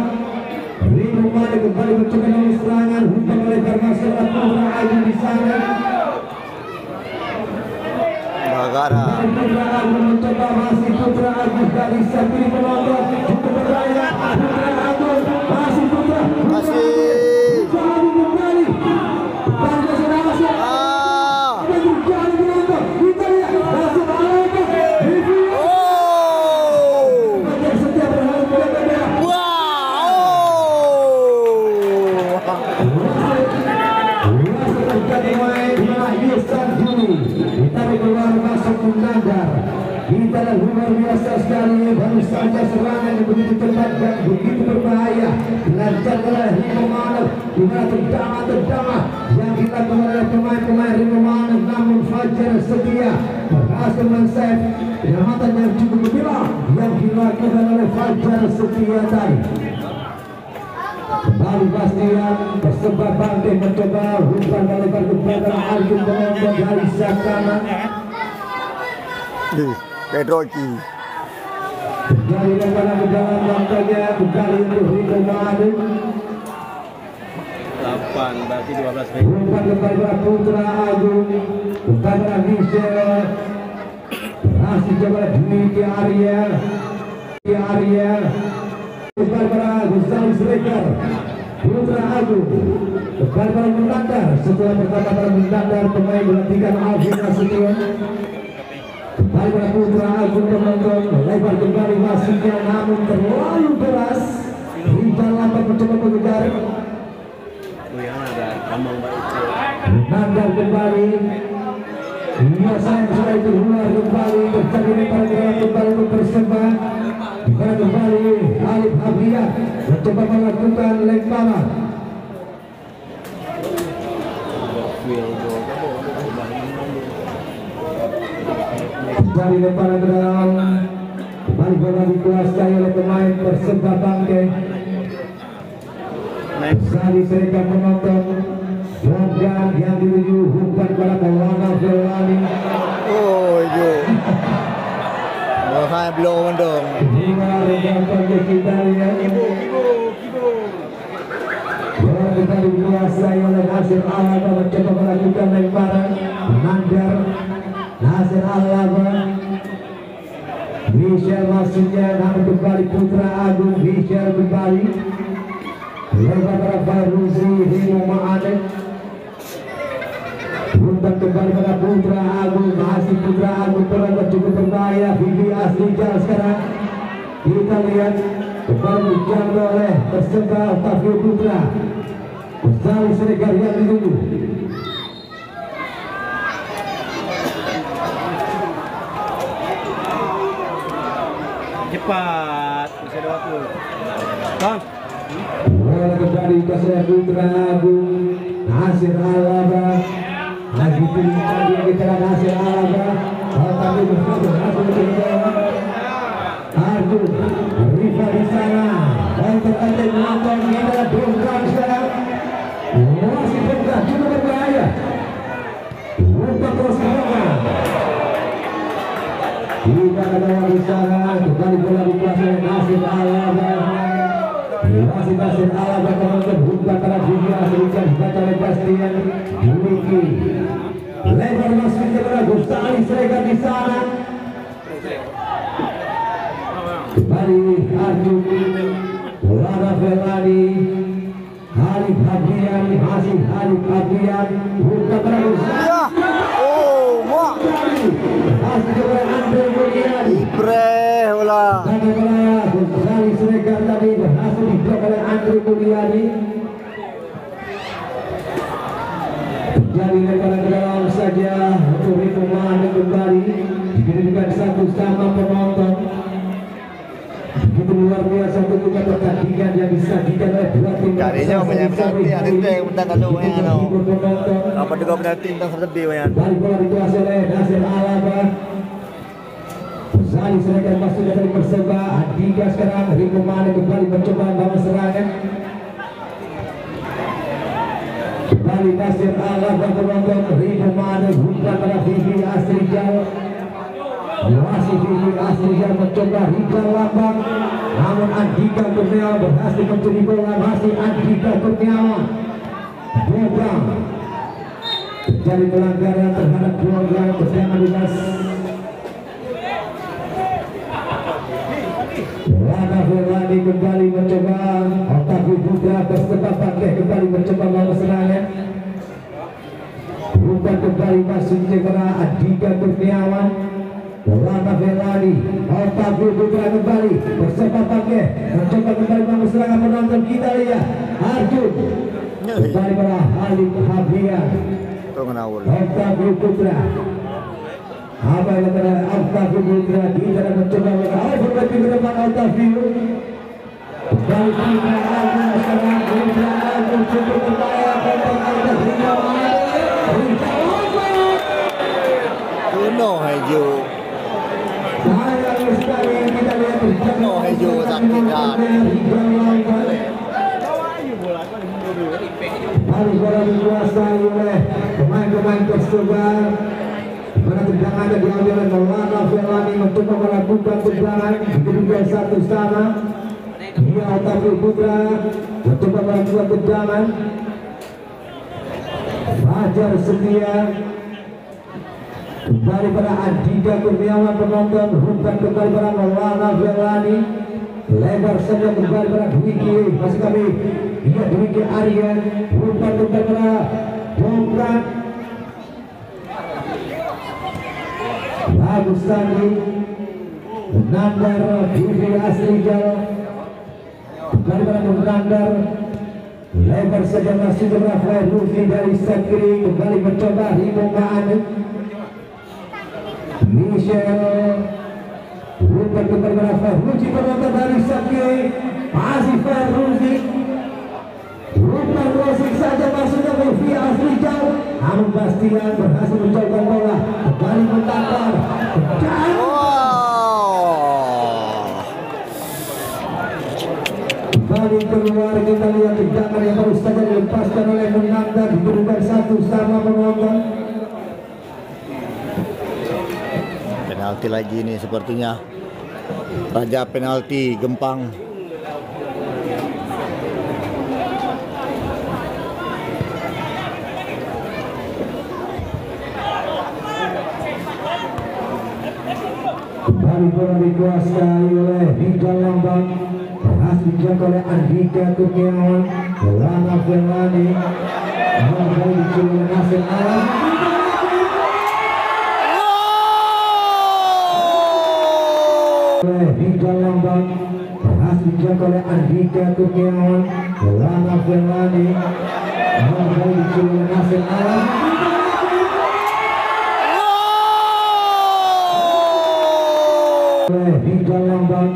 Rino Mane kembali mencoba serangan, umpan melebar masalah Putra Arjun di sana. Bagara. Mencoba masih Putra Agus dari Sapri penonton cukup berdaya. Putra Agus masih Putra Masih. jadi kembali pada senasib jadi penonton kita lihat Nasir Alaba review setiap berharap berbeda. Tapi keluar masuk Munandar. Kita luar biasa sekali, baru saja serangan yang begitu cepat dan begitu berbahaya dilancarkan oleh Rino Mane, di mana terdama yang dilakukan oleh pemain-pemain Rino Mane, namun Fajar Setia berhasil men-save penyelamatan yang cukup gemilang yang dilakukan oleh Fajar Setia tadi. Kembali Bastian bersebab Bante mencoba umpan melebar kepada Arjun penonton dari Sakana. Pedroki. Kembali kembali ke dalam langkahnya, kembali untuk Rino Mane. 8 berarti 12 menit. Umpan kembali kepada Putra Agung, kepada Michel. Masih coba Dwi Arya. Kepada Gonzales Regar, Putra Agung kepada Munandar. Setelah pertama pada Munandar, pemain berhentikan Alvin Nasution. Kembali pada Putra Agung penonton lebar kembali masuknya, namun terlalu keras. Rita Lambat mencoba mengejar. Yang ada Kamang Baik. Munandar kembali. Iya sayang sudah itu keluar kembali bertanding pada kembali mempersembah. Kita kembali Alif Abiyah mencoba melakukan lemparan. Kembali lemparan ke dalam. Kembali bola dikuasai oleh pemain Persebaya Bangke. Sali serikat penonton. Logan yang dituju umpan kepada Maulana Velani. Oh, itu. Oh, hai belum dong. Bola kita dikuasai oleh Nasir Alaba mencoba melakukan lemparan. Mandar Nasir Alaba. Michel masuknya, namun kembali Putra Agung. Michel kembali lebar pada Faruzi Rino Mane. Umpan kembali pada Putra Agung, masih Putra Agung terlalu cukup berbahaya. Vivi Asrijal sekarang kita lihat kembali dijaga oleh Persebaya Otavio Putra. Gonzales Regar yang dituju. Cepat, bisa ada waktu. Bang. Bola kembali ke Putra Agung. Nasir Alaba lagi pilih tadi yang kita Nasir Alaba. Tapi berhasil Arjun Rifa di sana. Dan terkait menonton kita bongkar sekarang. Masih bongkar cukup berbahaya. Umpan terus bongkar. Kita ketawa di sana. Kembali bola dikuasai Nasir Alaba. Masih Nasir Alaba penonton umpan pada Vivi Asrijal dibaca oleh Bastian Wiki. Lebar masuknya kepada Gonzales Regar di sana. Kembali Arjun Alif Adrian buka terus. Ya. Oh, wah. Hasil oleh Andre Mulyadi. Ibreh ulah. Bagaimana Gonzali Siregar tadi berhasil diblok oleh Andre Mulyadi. Jadi lemparan ke dalam saja untuk Riko Mane kembali diberikan satu sama penonton. Begitu luar biasa ketika pertandingan yang disajikan oleh dua tim. Carinya banyak penalti, ada yang menang kalau yang apa juga penalti tentang lebih banyak. Dari bola dikuasai oleh Nasir Alaba. Zali Siregar masuk dari Perseba. Andika sekarang Riko Mane kembali mencoba bawa serangan. Kembali Nasir Alaba penonton. Riko Mane bukan pada Vivi Asrijal. Masih Vivi Asrijal mencoba Rizal Lambang. Namun Andika Kurniawan berhasil mencuri bola. Masih Andika Kurniawan. Bogang. Terjadi pelanggaran terhadap pelanggaran bersama Dinas. Lana Ferrani kembali mencoba. Otavio Putra bersama Pakai kembali mencoba bawa serangan. Bukan kembali masuk segera Andika Kurniawan. Lana Ferrani, Otavio Putra kembali bersama Pakai mencoba kembali bawa serangan penonton. Kita lihat Arjun kembali pada Alif Habian. Otavio Putra. Apa yang kata Otavio Putra di dalam mencoba berbagi ke depan Otavio. Kembali Putra Arjun sekarang Putra Arjun cukup berbahaya Kuno hijau. Kuno hijau saktikan. Harus bola dikuasai oleh pemain-pemain Perseba. Mana tendangannya diambil oleh Lana Ferrani mencoba melakukan tendangan kedua satu sama. Dia Otavio Putra mencoba melakukan tendangan. Fajar Setia kembali pada Andika Kurniawan penonton. Bukan kembali pada Lana Ferrani. Lebar saja kembali pada Dwiki. Masih kami dia Dwiki Aryan. Bukan kembali pada Bogang. Bagus tadi Nandar Vivi Asrijal kembali pada Nandar. Lebar saja masih berapa Lufi dari Sakri kembali mencoba Rimo Mane. Michel bukan kembali pada Fahruzi penonton dari Sakri. Masih Fahruzi. Bukan Rosik saja masuknya Vivi Asrijal. Namun Bastian berhasil mencoba bola kembali mentakar. Kembali keluar kita lihat tendangan yang baru saja dilepaskan oleh Menanda diberikan satu sama penonton. Penalti lagi ini sepertinya. Raja penalti Gempang. Kembali bola dikuasai oleh Rizal Lambang. Berhasil dijaga oleh Andika Kurniawan. Lana Ferrani kembali dicoba oleh Nasir Alam. Rizal Lambang berhasil dijaga oleh Andika Kurniawan. Lana Ferrani kembali dicoba oleh Nasir Alam. Rizal Lambang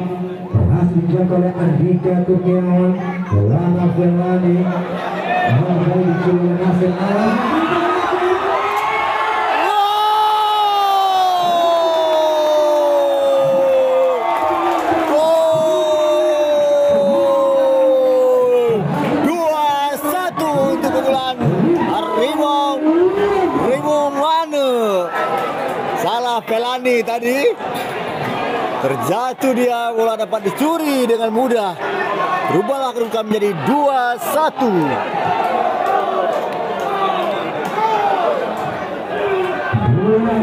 berhasil dijaga oleh Andika Kurniawan. Lana Ferrani kembali dicoba oleh Nasir Alam. Pelani tadi terjatuh, dia bola dapat dicuri dengan mudah. Berubahlah kedudukan menjadi 2-1.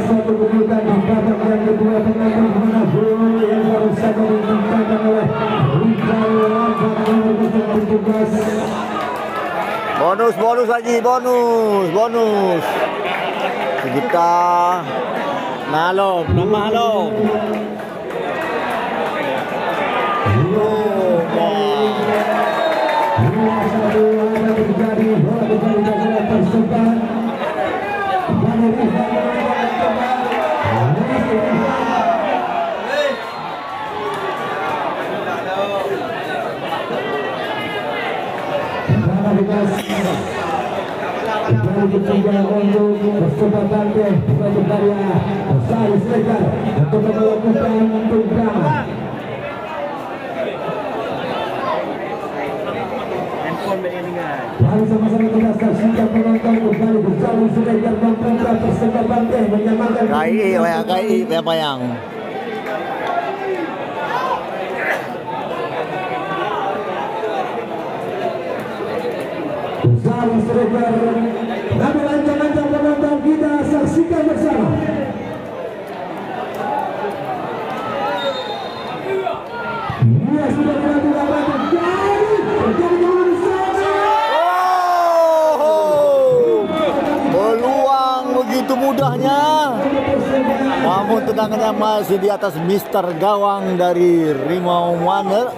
Kedudukan di babak yang kedua penonton menabung yang baru saja diciptakan oleh Rizal Lambang nomor 17. Bonus bonus lagi, bonus. Kita Nalo, namalo. Mari sama-sama kita saksikan penonton kembali berjalan selebar dan kontra Perseba Banten menyamakan KI bayang. berjalan selebar. Namun lancang-lancang penonton kita saksikan bersama. Ia sudah dilakukan terjadi Peluang begitu mudahnya. Namun tendangannya masih di atas Mister Gawang dari Rimau Muane.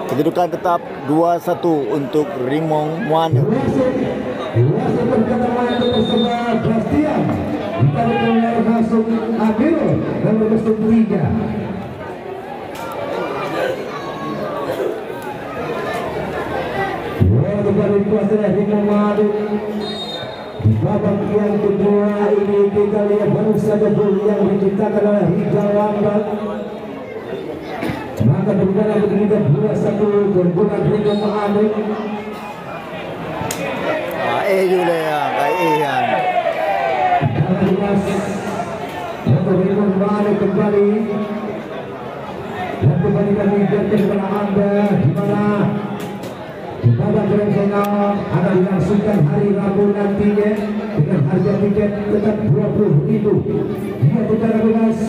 Kedudukan tetap 2-1 untuk Rimau Muane. Di babak yang kedua ini kita lihat baru saja gol yang diciptakan oleh Rizal Lambat. Maka berubah begitu 2-1 keunggulan Rimau Muane. KI juga ya, KI kan. Untuk Rimau Muane kembali. Dan kembali kami jatuh kepada Anda di mana di babak grand final akan dilangsungkan hari Rabu nantinya dengan harga tiket tetap 20.000. Dia putaran bebas.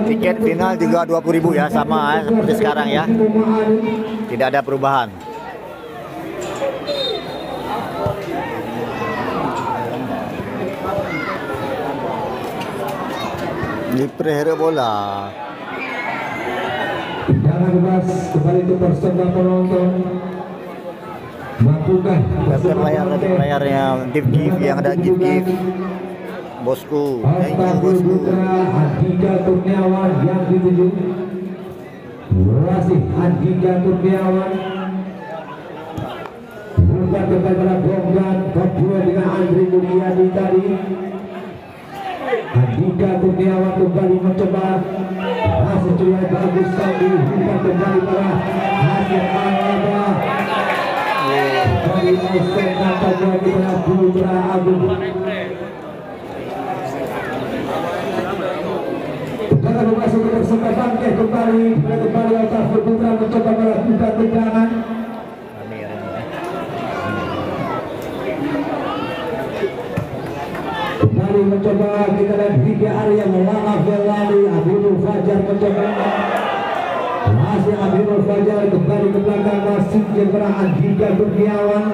Tiket final juga 20.000 ya, sama seperti sekarang ya. Tidak ada perubahan. Di prehara bola. Jangan bebas kembali ke Perseba penonton. Mampukah layarnya gift yang ada gift. Bosku, thank you bosku. Andika Kurniawan yang dituju. Masih Andika Kurniawan. Bukan kepada Bonggan Papua dengan Andri Mulyadi tadi. Andika Kurniawan kembali mencoba. Masih cuy bagus tadi. Bukan kembali pada hasil Alaba. Dari Mausel nampaknya kita Putra Agung. Jangan masuk ke Perseba Bangkit kembali Altaf Putra mencoba melakukan tendangan. Kembali mencoba kita lihat Hingga Arya melalap Velali. Abidul Fajar mencoba. Masih Abidul Fajar kembali ke belakang masih kepada Andika Kurniawan.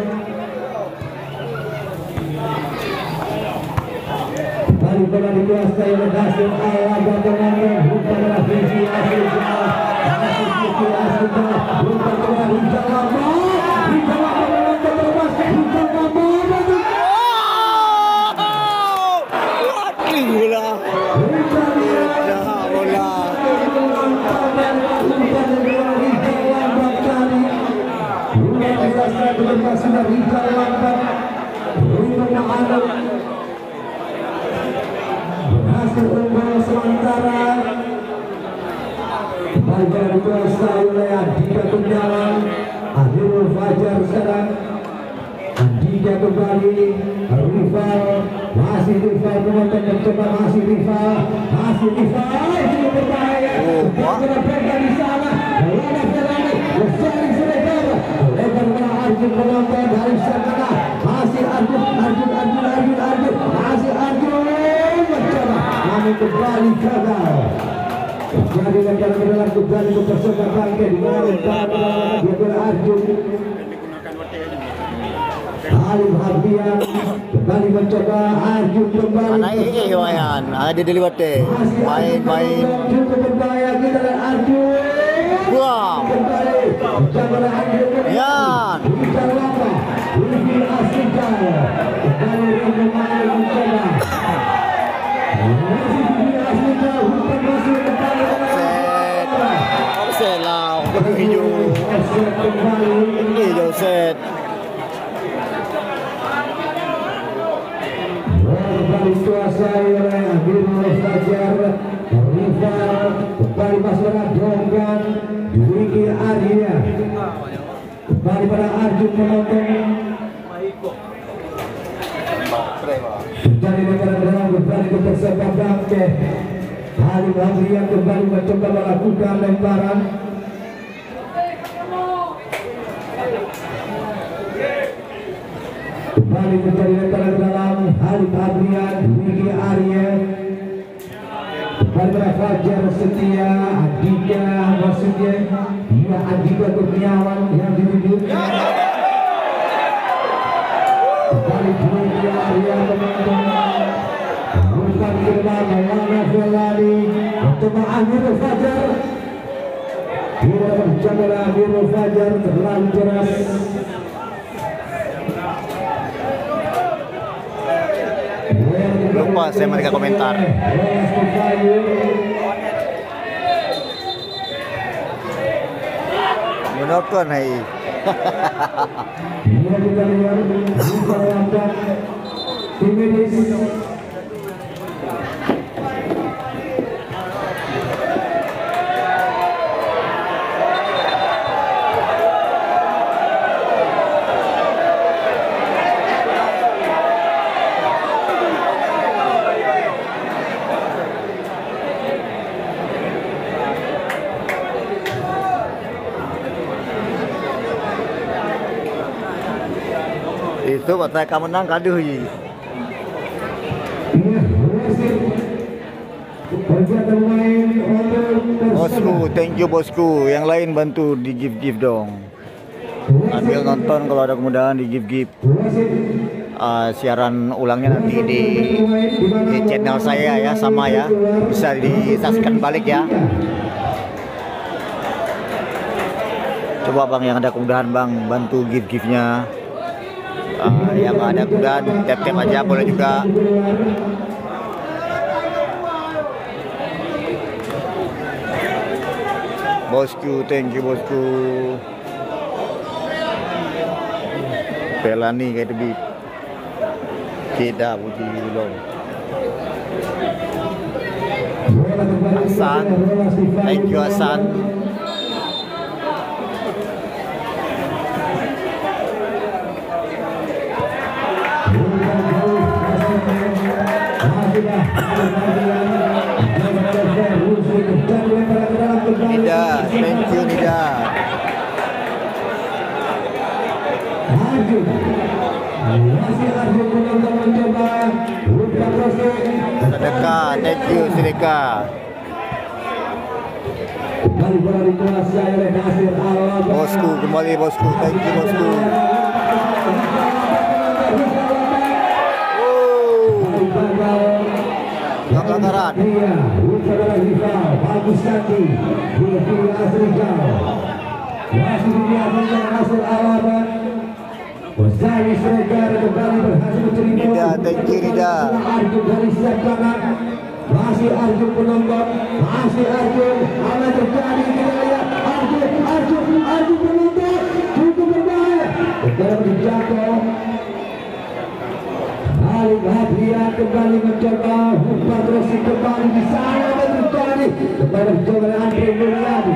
Kembali bola dikuasai oleh Hasil Alaba dengan bukan adalah visi Hasil masih visi Hasil bukan adalah Rizal Lambat. Rizal Lambat meloncat terbang. Rizal Lambat Bola. sudah Rizal Lambat berhasil unggul sementara. Fajar dikuasai oleh Andika Kurniawan. Abidul Fajar sekarang. Andika kembali. Rival masih rival penonton mencoba masih rival itu berbahaya. Berapa di sana. Lada Ferrari bersaling selebar. Lebar kena Arjun penonton dari sana. Masih Arjun masih Arjun mencoba namun kembali gagal. Jadi lebar kembali ke Perseba Bangkit di mana dia Arjun Halim Habian kembali mencoba Arjun kembali. Anak ini lumayan, ada di lewat deh. Main. Cukup berbahaya kita dan Arjun. Wow. Kembali mencoba Arjun. Yan. Bicara apa? Ini Asrikan. Kembali kembali mencoba. Offset lah, hijau set. Kembali dikuasai oleh Abdul Fajar. Rival kembali Baswedan Donggan Dwiki Arya. Kembali pada Arjun penonton. Dari negara dalam kembali ke persepak bangke. Halim Habian kembali mencoba melakukan lemparan. Kembali mencari lemparan dalam Halim Habian, Dwiki Arya. Kembali pada Fajar Setia, Andika maksudnya. Dia Andika Kurniawan yang dirujuk. Kembali Dwiki Arya teman-teman. Bukan kembali Maulana Felani untuk mengakhiri Fajar. Tidak berjamalah Amirul Fajar terlalu keras. Lupa saya mereka komentar. Menonton hai. Ini kita lihat buka langkah tim medis. Itu kata kamu menang kaduh ye. Bosku, thank you bosku. Yang lain bantu di give dong. Ambil nonton kalau ada kemudahan di give. Siaran ulangnya nanti di channel saya ya, sama ya. Bisa di-subscribe balik ya. Coba bang yang ada kemudahan bang, bantu give-nya. Yang ada kemudahan tap-tap aja boleh juga. Bosku, thank you bosku. Pelani kayak lebih tidak puji long. Hasan, thank you Hasan. Nida, thank you Nida. Sedekah, thank you sedekah. Bosku, kembali bosku, thank you bosku. Pelanggaran. Bagus sekali. Masih dia hasil alamat. Wasai Sregar kembali berhasil mencuri gol. Nida, thank you Nida. Arjun dari siap kanan. Masih Arjun penonton. Masih Arjun. Apa terjadi? Kita lihat Arjun penonton. Cukup berbahaya. Sekarang dijatuh. Halim Habian kembali mencoba umpan Rossi kembali di sana terjadi kepada mencoba Andre Mulyadi.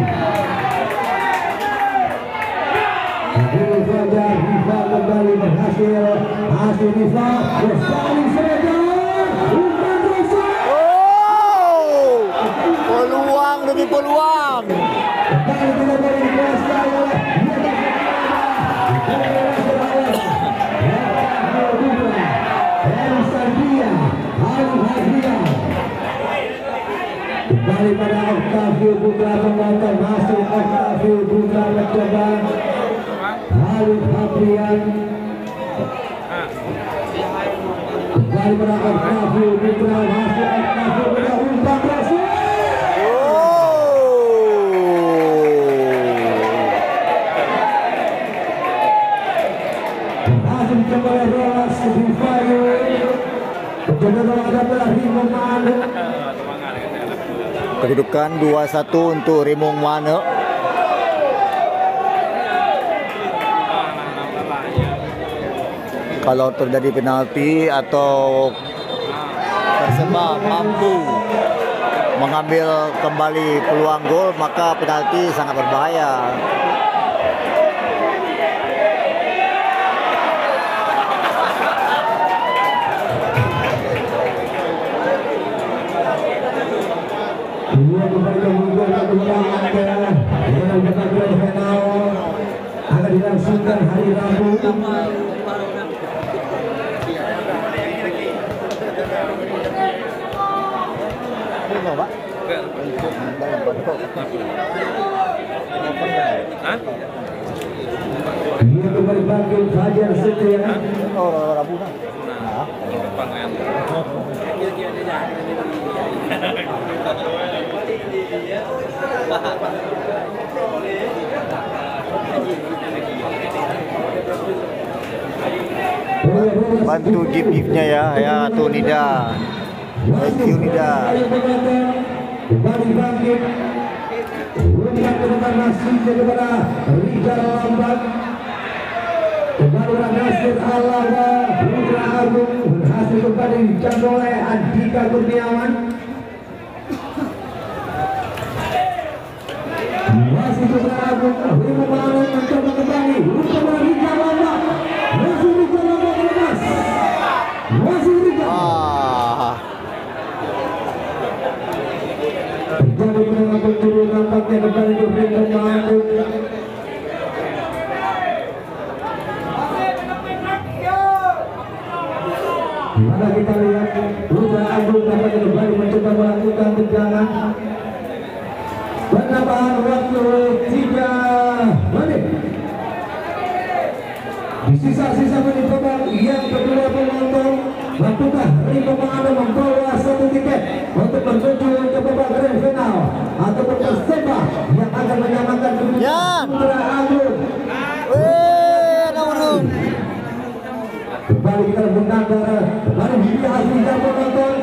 Abdul Fajar Rival kembali berhasil Rival bersaling Sregar umpan Rossi. Peluang demi peluang. Kembali tidak dikuasai oleh kembali pada Octavio Putra penonton. Masih Octavio Putra mencoba Halim Habian kembali pada Octavio Putra, masih Octavio Putra, umpan berhasil. Berhasil dicoba oleh Rolas Rivayo. Penjaga gawang adalah Rimong Mane. Kedudukan 2-1 untuk Rimong Mane. Kalau terjadi penalti atau Persema mampu mengambil kembali peluang gol, maka penalti sangat berbahaya. Dua kembali kemudian kemenangan dengan babak grand final akan dilangsungkan hari Rabu. Dia kembali bangkit Fajar Setia. Rabu bantu gift-giftnya ya tuh Nida. Thank you Nida. Kembali bangkit. Umpan ke depan masih kepada Rizal Lambat. Kembali Nasir Alawa, Putra Agung berhasil kembali dijaga oleh Andika Kurniawan. Masih Putra Agung, Rimong Mane mencoba kembali. Umpan Rizal Lambat, masih Rizal Lambat lepas. Masih Rizal. Jadi menangkap turun nampaknya kembali ke Rimong Mane. Mana kita lihat Putra Agung dapat kembali mencoba melakukan tendangan. Penambahan waktu 3 menit. Di sisa-sisa menit babak yang kedua penonton, mampukah Rimong Mane membawa 1 tiket untuk menuju ke babak grand final ataupun Persema yang akan menyamakan Putra Agung. Kembali kita menanggar, kembali dilihat tidak penonton.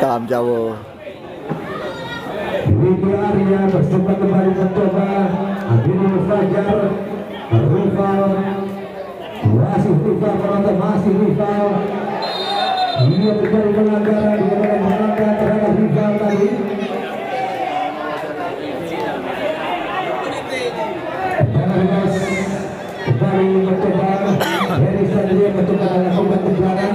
Tam jauh. Widi Arya bersempat kembali mencoba. Adinul Fajar, Rival, masih Rival penonton, masih Rival. Dia terjadi pelanggaran, dia melanggar terhadap Rival tadi. Kembali mencoba. Heri Satria mencoba melakukan tendangan.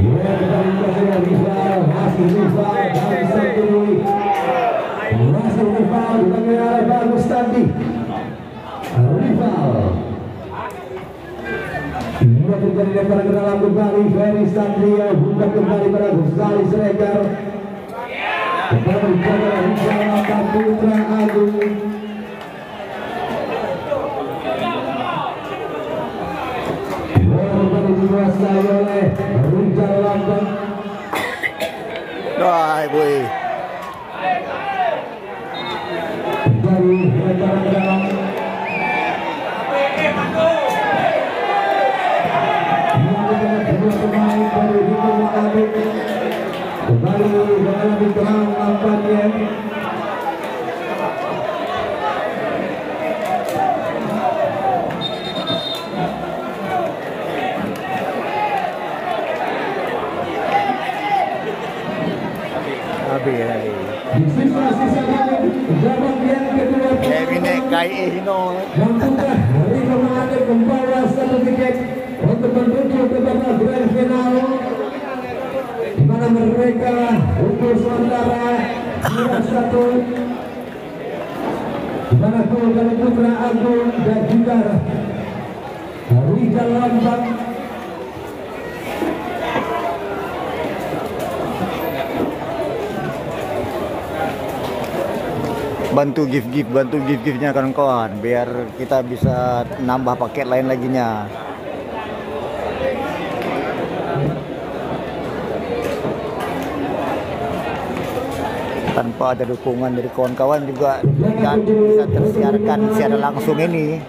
Dia kembali mencoba Rival, masih Rival dari Santuri. Masih Rival dipanggil oleh Bagus Tandi. Rival. Dia terjadi lemparan ke dalam kembali. Heri Satria buka kembali pada Ghazali Siregar. Kembali kepada Rizal Putra Agung. Kembali dikuasai oleh Rizal Lambat. Wah, boy. Kembali lemparan ke dalam. Kedua pemain dari Rimong Mane kembali mengalami terang nampaknya. Habis lagi. Di sisa-sisa menit babak yang kedua Kevin KAI Hino. mampukah Rimong Mane membawa 1 tiket untuk menuju ke babak grand final, di mana mereka untuk saudara 1, di mana gol dari Putra Agung dan juga Rizal Lambat. bantu gift-giftnya kawan-kawan biar kita bisa nambah paket lain laginya. Tanpa ada dukungan dari kawan-kawan juga tidak bisa tersiarkan secara langsung ini.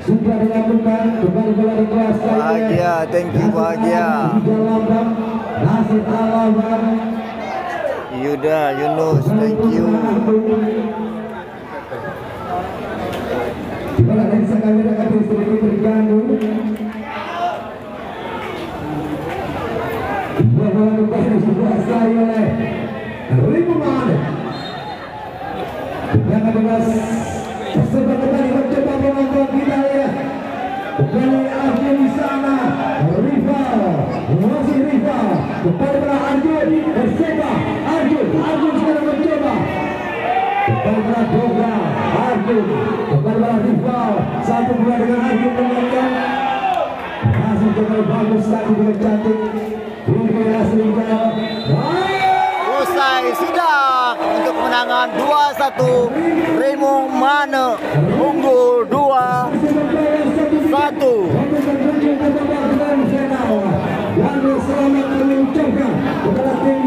Sudah dilakukan kembali bola di kelas Bahagia, thank you Bahagia. Nasir Alawan Yuda, Yunus, thank you. di bola dari sekali akan sedikit terganggu. Bola kembali dikuasai oleh Rimuman. Dengan bebas tersebut kembali mencoba menonton kita ya. Kembali Arjun di sana, rival, masih rival. Kembali pada Arjun, bersama Arjun sekarang mencoba. Kembali pada Doga, Arjun, kembali pada rival. Satu bola dengan Arjun menonton. Masih cukup bagus tadi dengan cantik. Ini aslinya. Usai sidak untuk kemenangan 2-1, Remo Mane unggul 2-1. Dan selamat mengucapkan kepada tim